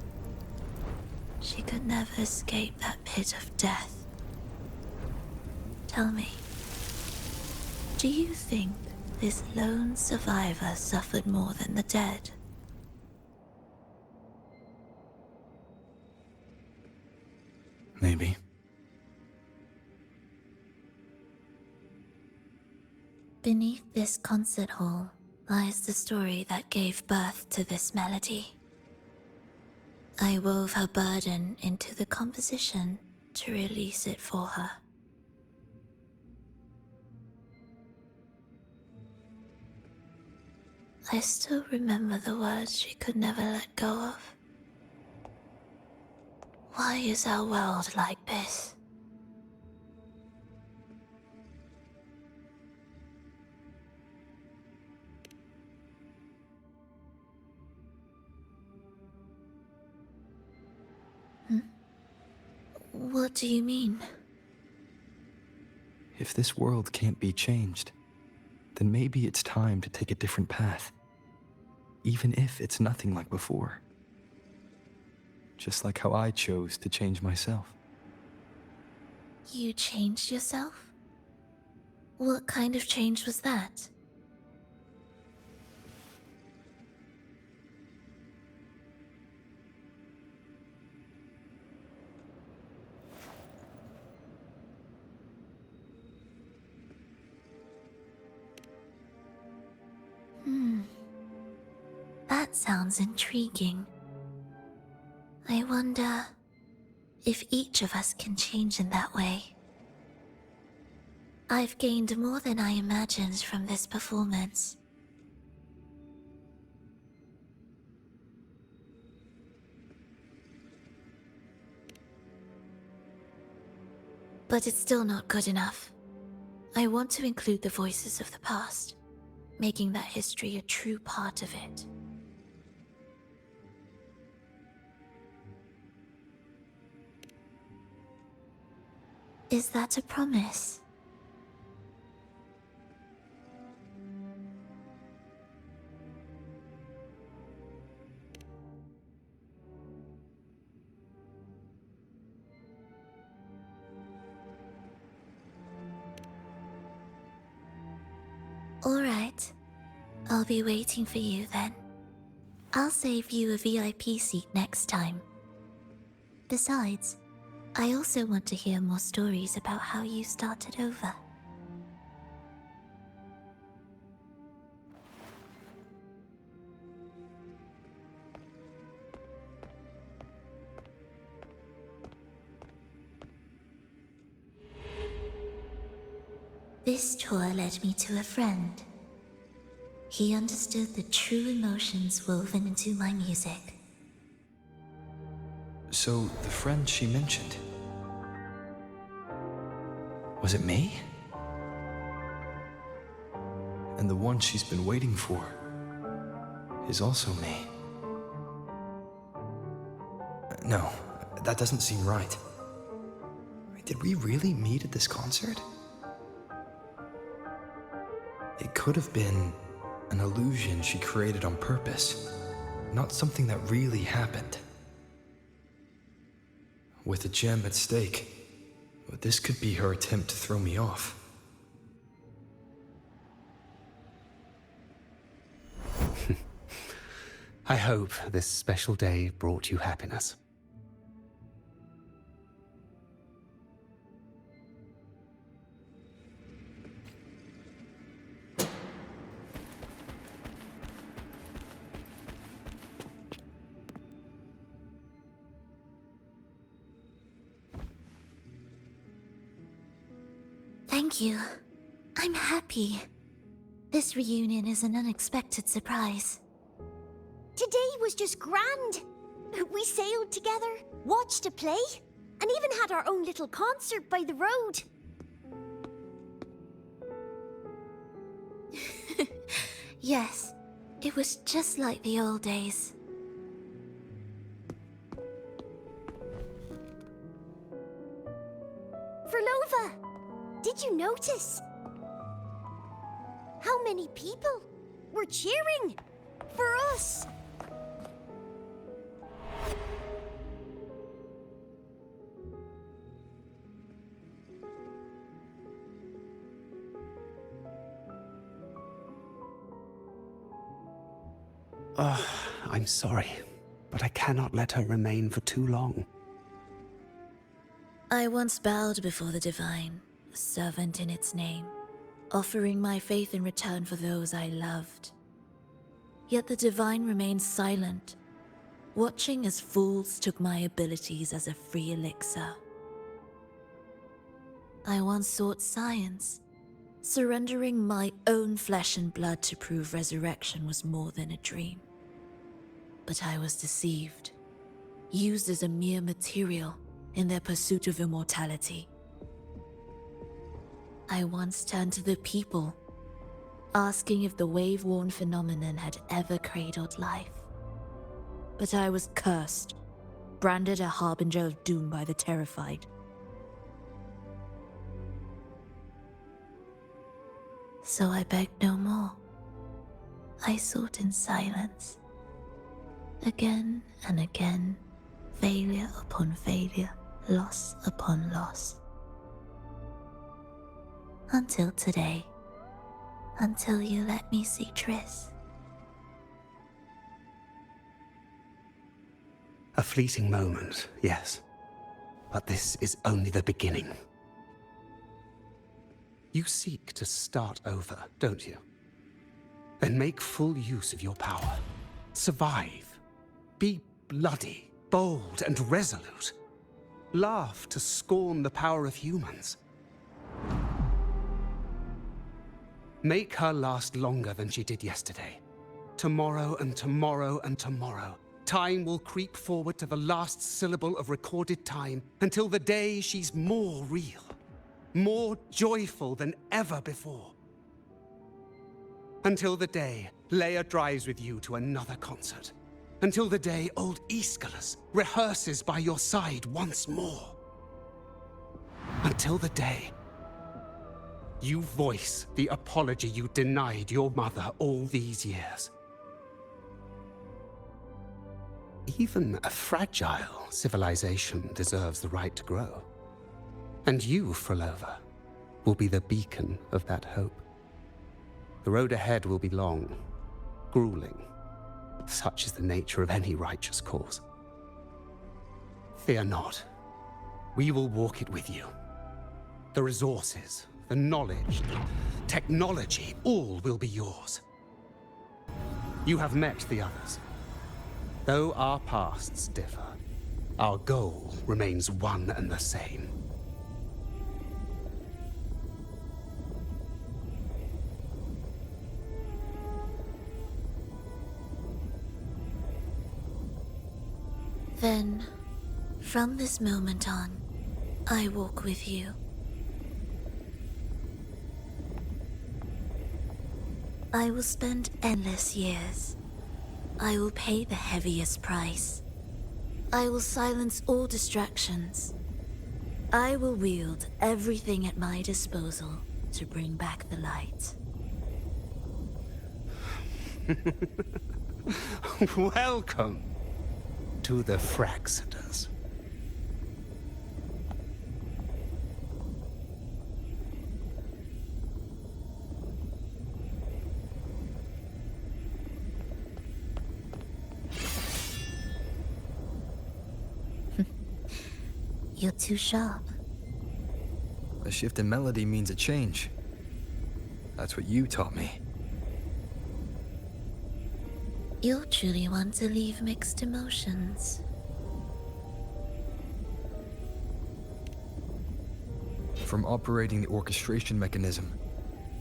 she could never escape that pit of death. Tell me, do you think this lone survivor suffered more than the dead? Maybe. Beneath this concert hall lies the story that gave birth to this melody. I wove her burden into the composition to release it for her. I still remember the words she could never let go of. Why is our world like this? What do you mean? If this world can't be changed, then maybe it's time to take a different path. Even if it's nothing like before. Just like how I chose to change myself. You changed yourself? What kind of change was that? That sounds intriguing. I wonder if each of us can change in that way. I've gained more than I imagined from this performance. But it's still not good enough. I want to include the voices of the past, making that history a true part of it. Is that a promise? All right. I'll be waiting for you then. I'll save you a VIP seat next time. Besides, I also want to hear more stories about how you started over. This tour led me to a friend. He understood the true emotions woven into my music. So, the friend she mentioned... was it me? And the one she's been waiting for is also me. No, that doesn't seem right. Did we really meet at this concert? It could have been an illusion she created on purpose, not something that really happened. With a gem at stake, this could be her attempt to throw me off. I hope this special day brought you happiness. Thank you. I'm happy. This reunion is an unexpected surprise. Today was just grand. We sailed together, watched a play, And even had our own little concert by the road. Yes, it was just like the old days. Verlova, did you notice? How many people were cheering for us? I'm sorry, but I cannot let her remain for too long. I once bowed before the Divine, a servant in its name, offering my faith in return for those I loved. Yet the Divine remained silent, watching as fools took my abilities as a free elixir. I once sought science, surrendering my own flesh and blood to prove resurrection was more than a dream. But I was deceived, used as a mere material in their pursuit of immortality. I once turned to the people, asking if the wave-worn phenomenon had ever cradled life. But I was cursed, branded a harbinger of doom by the terrified. So I begged no more. I sought in silence. Again and again, failure upon failure, loss upon loss. Until today. Until you let me see Triss. A fleeting moment, yes. But this is only the beginning. You seek to start over, don't you? Then make full use of your power. Survive. Be bloody, bold, and resolute. Laugh to scorn the power of humans. Make her last longer than she did yesterday. Tomorrow and tomorrow and tomorrow. Time will creep forward to the last syllable of recorded time until the day she's more real, more joyful than ever before. Until the day Leia drives with you to another concert. Until the day old Aeschylus rehearses by your side once more. Until the day you voice the apology you denied your mother all these years. Even a fragile civilization deserves the right to grow. And you, Frolova, will be the beacon of that hope. The road ahead will be long, grueling. Such is the nature of any righteous cause. Fear not. We will walk it with you. The resources, the knowledge, the technology, all will be yours. You have met the others. Though our pasts differ, our goal remains one and the same. Then, from this moment on, I walk with you. I will spend endless years. I will pay the heaviest price. I will silence all distractions. I will wield everything at my disposal to bring back the light. Welcome to the Fraxiters. You're too sharp. A shift in melody means a change. That's what you taught me. You're truly one to leave mixed emotions. From operating the orchestration mechanism,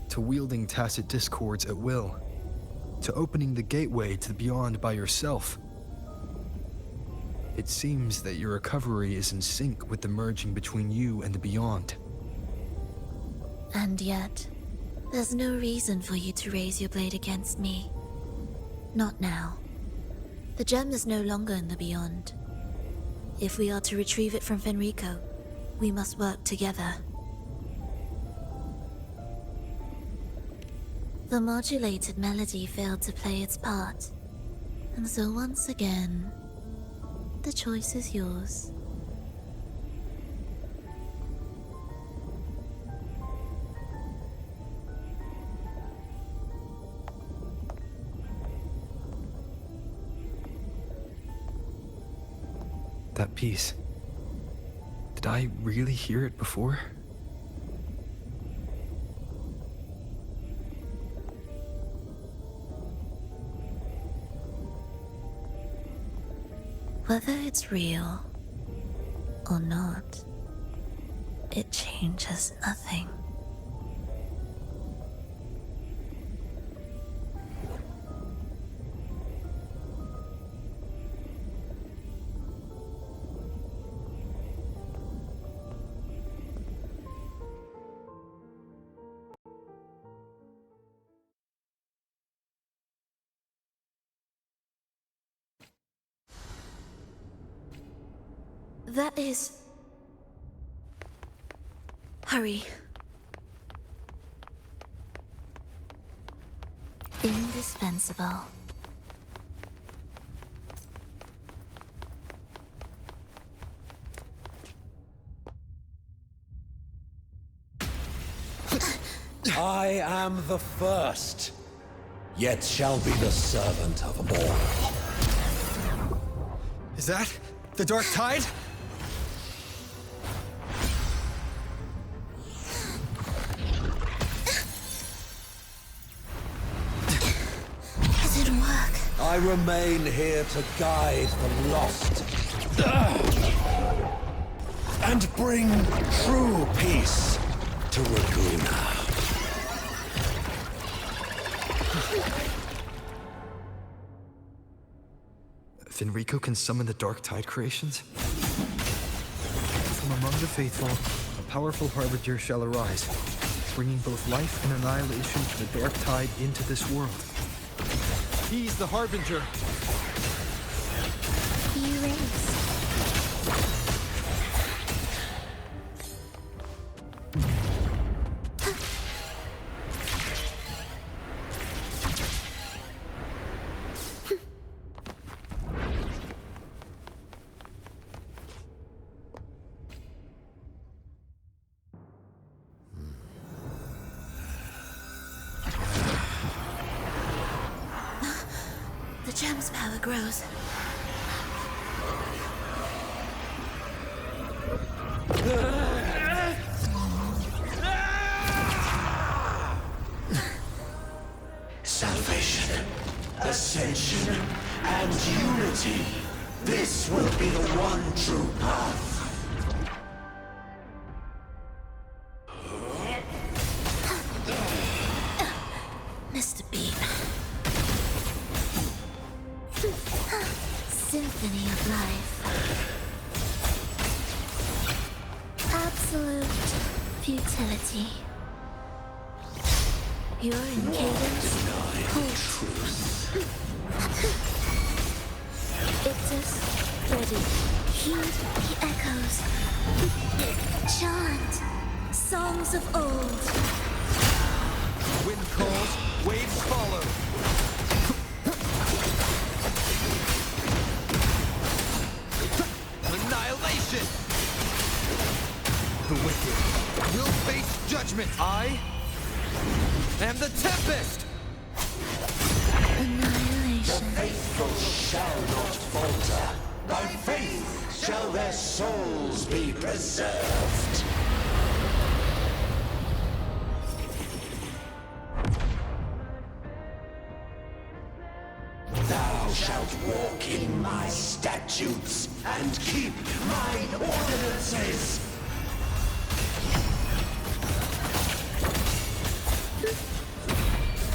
to wielding tacit discords at will, to opening the gateway to the beyond by yourself. It seems that your recovery is in sync with the merging between you and the beyond. And yet, there's no reason for you to raise your blade against me. Not now. The gem is no longer in the beyond. If we are to retrieve it from Fenrico, we must work together. The modulated melody failed to play its part, and so once again, the choice is yours. That piece. Did I really hear it before? Whether it's real or not, it changes nothing. That is... Hurry. Indispensable. I am the first, yet shall be the servant of all. Is that the Dark Tide? It didn't work. I remain here to guide the lost and bring true peace to Laguna. Fenrico can summon the Dark Tide creations? From among the faithful, a powerful harbinger shall arise, bringing both life and annihilation to the Dark Tide into this world. He's the harbinger. You race. The gem's power grows. Salvation, ascension, and unity. This will be the one true path. Mr. Bean. Symphony of life. Absolute futility. You're in cadence. Truth. Ictus, ready. Heed the echoes. Chant songs of old. Wind calls, waves follow. Annihilation! The wicked will face judgment. I am the Tempest! Annihilation. The faithful shall not falter. By faith shall their souls be preserved. Thou shalt walk in my statutes and keep mine ordinances.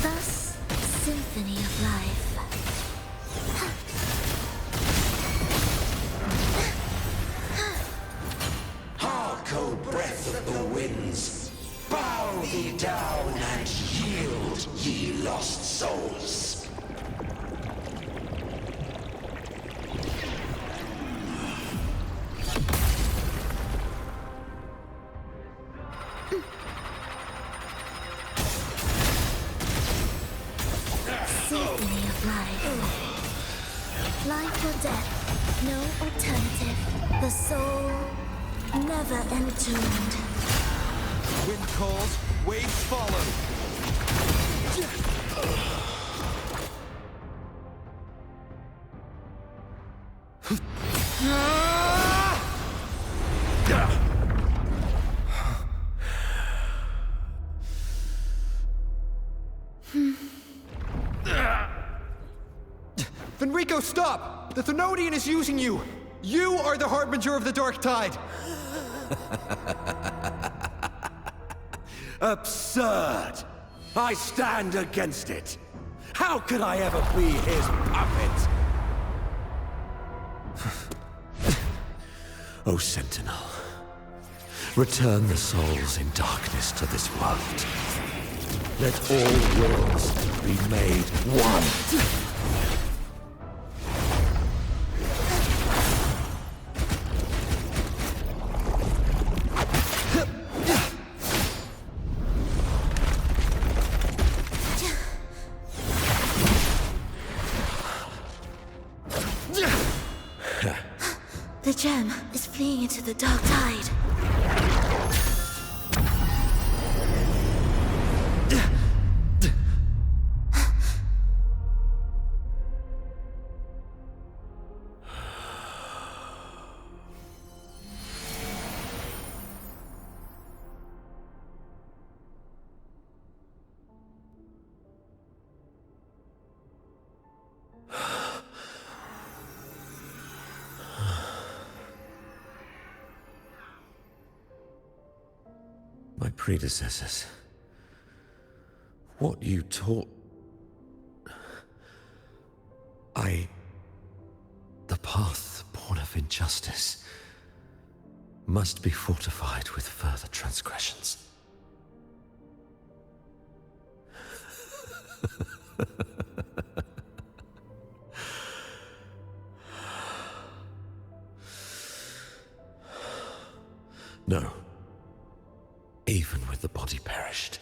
Thus, symphony of life. ye down and yield, ye lost souls. Symphony of life. Life or death, no alternative. The soul never entombed. Wind calls, waves follow. Fenrico, stop! The Thenodian is using you! You are the harbinger of the Dark Tide! Absurd! I stand against it! How could I ever be his puppet? O Sentinel, return the souls in darkness to this world. Let all worlds be made one. The gem is fleeing into the dark tide. My predecessors. What you taught... The path born of injustice must be fortified with further transgressions. No. Even with the body perished,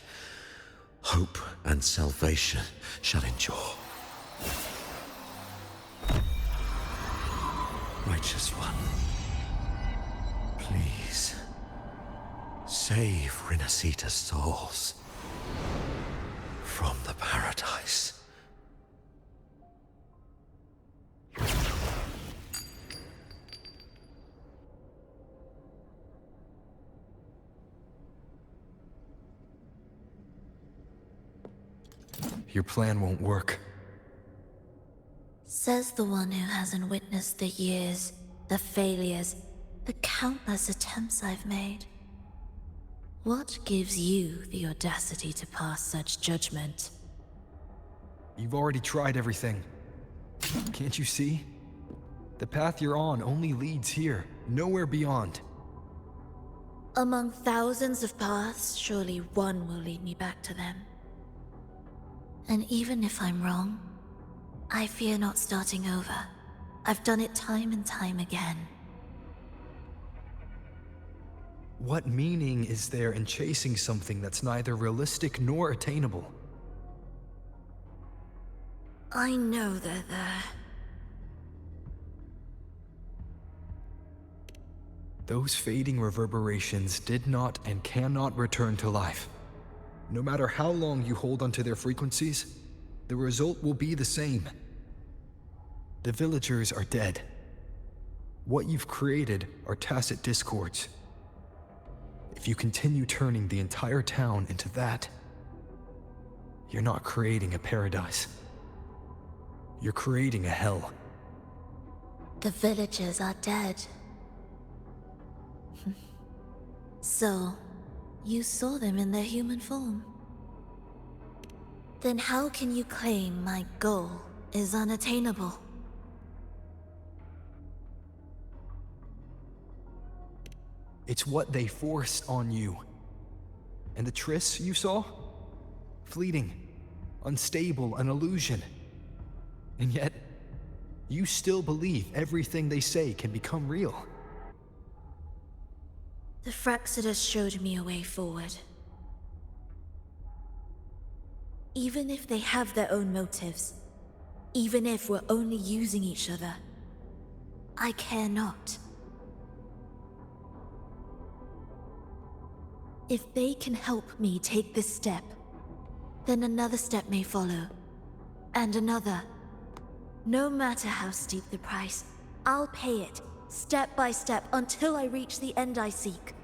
hope and salvation shall endure. Righteous One, please, save Rinasita's souls from the paradise. Your plan won't work. Says the one who hasn't witnessed the years, the failures, the countless attempts I've made. What gives you the audacity to pass such judgment? You've already tried everything. Can't you see? The path you're on only leads here, nowhere beyond. Among thousands of paths, surely one will lead me back to them. And even if I'm wrong, I fear not starting over. I've done it time and time again. What meaning is there in chasing something that's neither realistic nor attainable? I know they're there. Those fading reverberations did not and cannot return to life. No matter how long you hold onto their frequencies, the result will be the same. The villagers are dead. What you've created are tacit discords. If you continue turning the entire town into that, you're not creating a paradise. You're creating a hell. The villagers are dead. So, you saw them in their human form. Then how can you claim my goal is unattainable? It's what they forced on you. And the Triss you saw? Fleeting, unstable, an illusion. And yet, you still believe everything they say can become real. The Fraxidus showed me a way forward. Even if they have their own motives, even if we're only using each other, I care not. If they can help me take this step, then another step may follow, and another. No matter how steep the price, I'll pay it, step by step, until I reach the end I seek.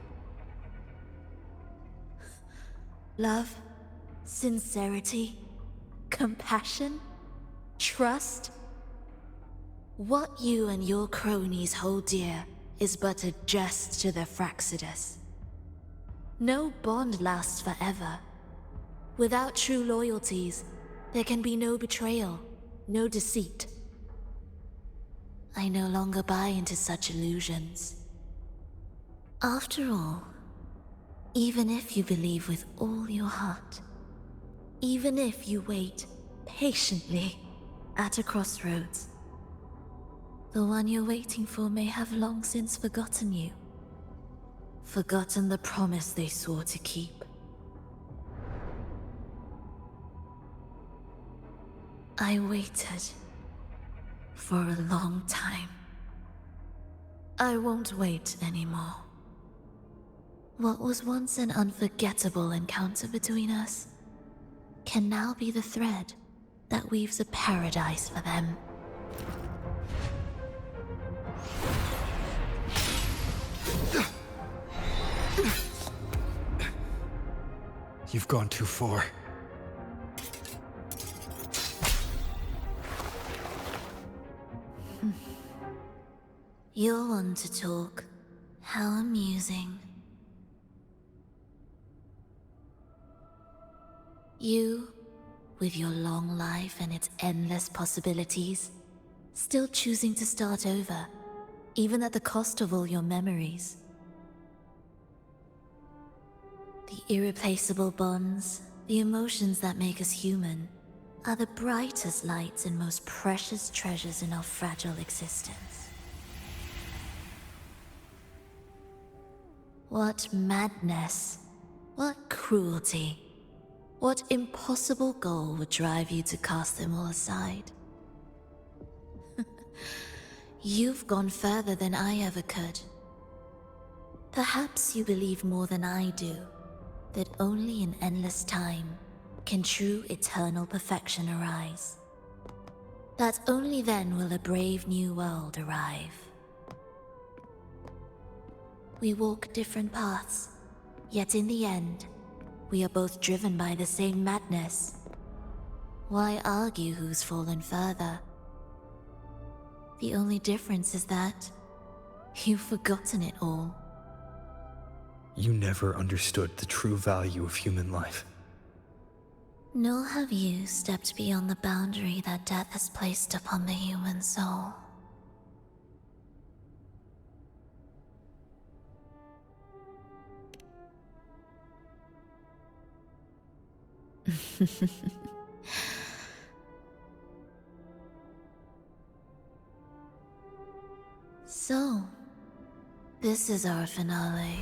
Love, sincerity, compassion, trust. What you and your cronies hold dear is but a jest to the Fraxidus. No bond lasts forever. Without true loyalties, there can be no betrayal, no deceit. I no longer buy into such illusions. After all, even if you believe with all your heart, even if you wait patiently at a crossroads, the one you're waiting for may have long since forgotten you. Forgotten the promise they swore to keep. I waited for a long time. I won't wait anymore. What was once an unforgettable encounter between us can now be the thread that weaves a paradise for them. You've gone too far. You're one to talk. How amusing. You, with your long life and its endless possibilities, still choosing to start over, even at the cost of all your memories. The irreplaceable bonds, the emotions that make us human, are the brightest lights and most precious treasures in our fragile existence. What madness, what cruelty, what impossible goal would drive you to cast them all aside? You've gone further than I ever could. Perhaps you believe more than I do, that only in endless time can true eternal perfection arise. That only then will a brave new world arrive. We walk different paths, yet in the end, we are both driven by the same madness. Why argue who's fallen further? The only difference is that you've forgotten it all. You never understood the true value of human life. Nor have you stepped beyond the boundary that death has placed upon the human soul. So, this is our finale.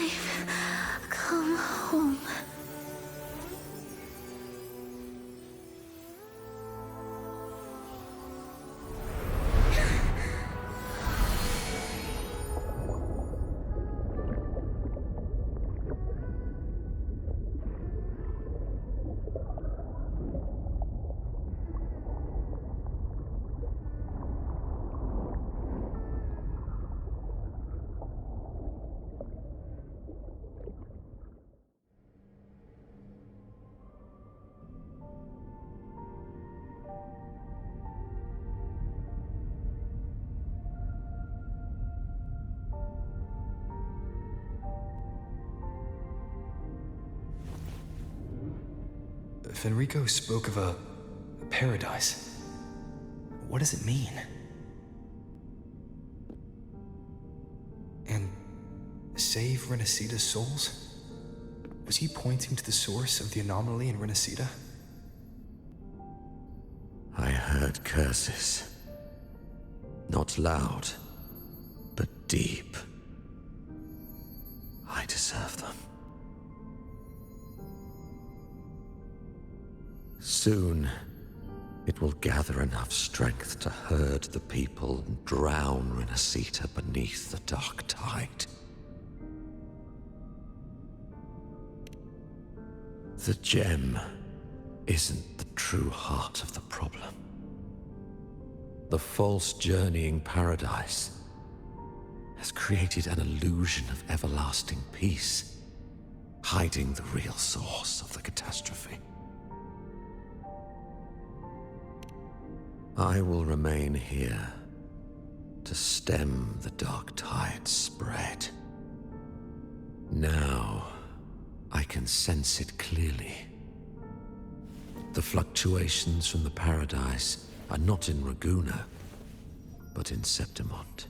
safe. Come home. Fenrico spoke of a paradise. What does it mean? And save Renacita's souls? Was he pointing to the source of the anomaly in Renacita? I heard curses. Not loud, but deep. I deserve them. Soon, it will gather enough strength to herd the people and drown Renacita beneath the dark tide. The gem isn't the true heart of the problem. The false journeying paradise has created an illusion of everlasting peace, hiding the real source of the catastrophe. I will remain here to stem the dark tide's spread. Now, I can sense it clearly. The fluctuations from the paradise are not in Raguna, but in Septimont.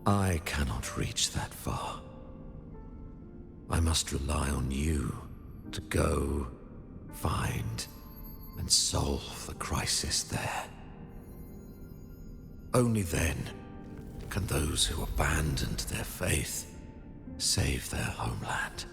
I cannot reach that far. I must rely on you to go, find, and solve the crisis there. Only then can those who abandoned their faith save their homeland.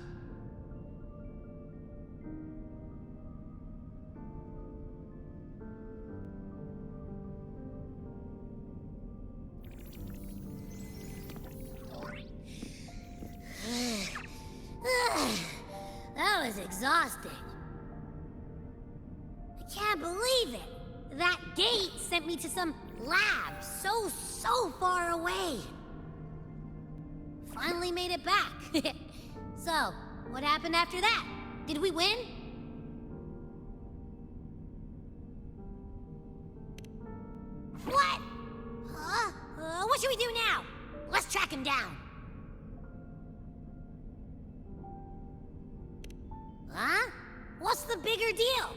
That was exhausting. I can't believe it! That gate sent me to some lab so far away. Finally made it back. So, what happened after that? Did we win? What? Huh? What should we do now? Let's track him down. Huh? What's the bigger deal?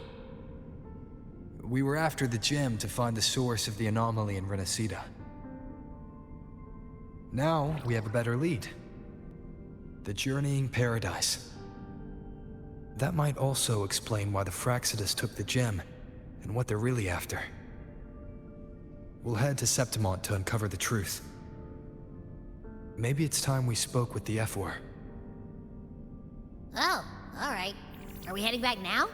We were after the gem to find the source of the anomaly in Renacita. Now we have a better lead. The journeying paradise. That might also explain why the Fraxidus took the gem, and what they're really after. We'll head to Septimont to uncover the truth. Maybe it's time we spoke with the F-War. Oh, alright. Are we heading back now?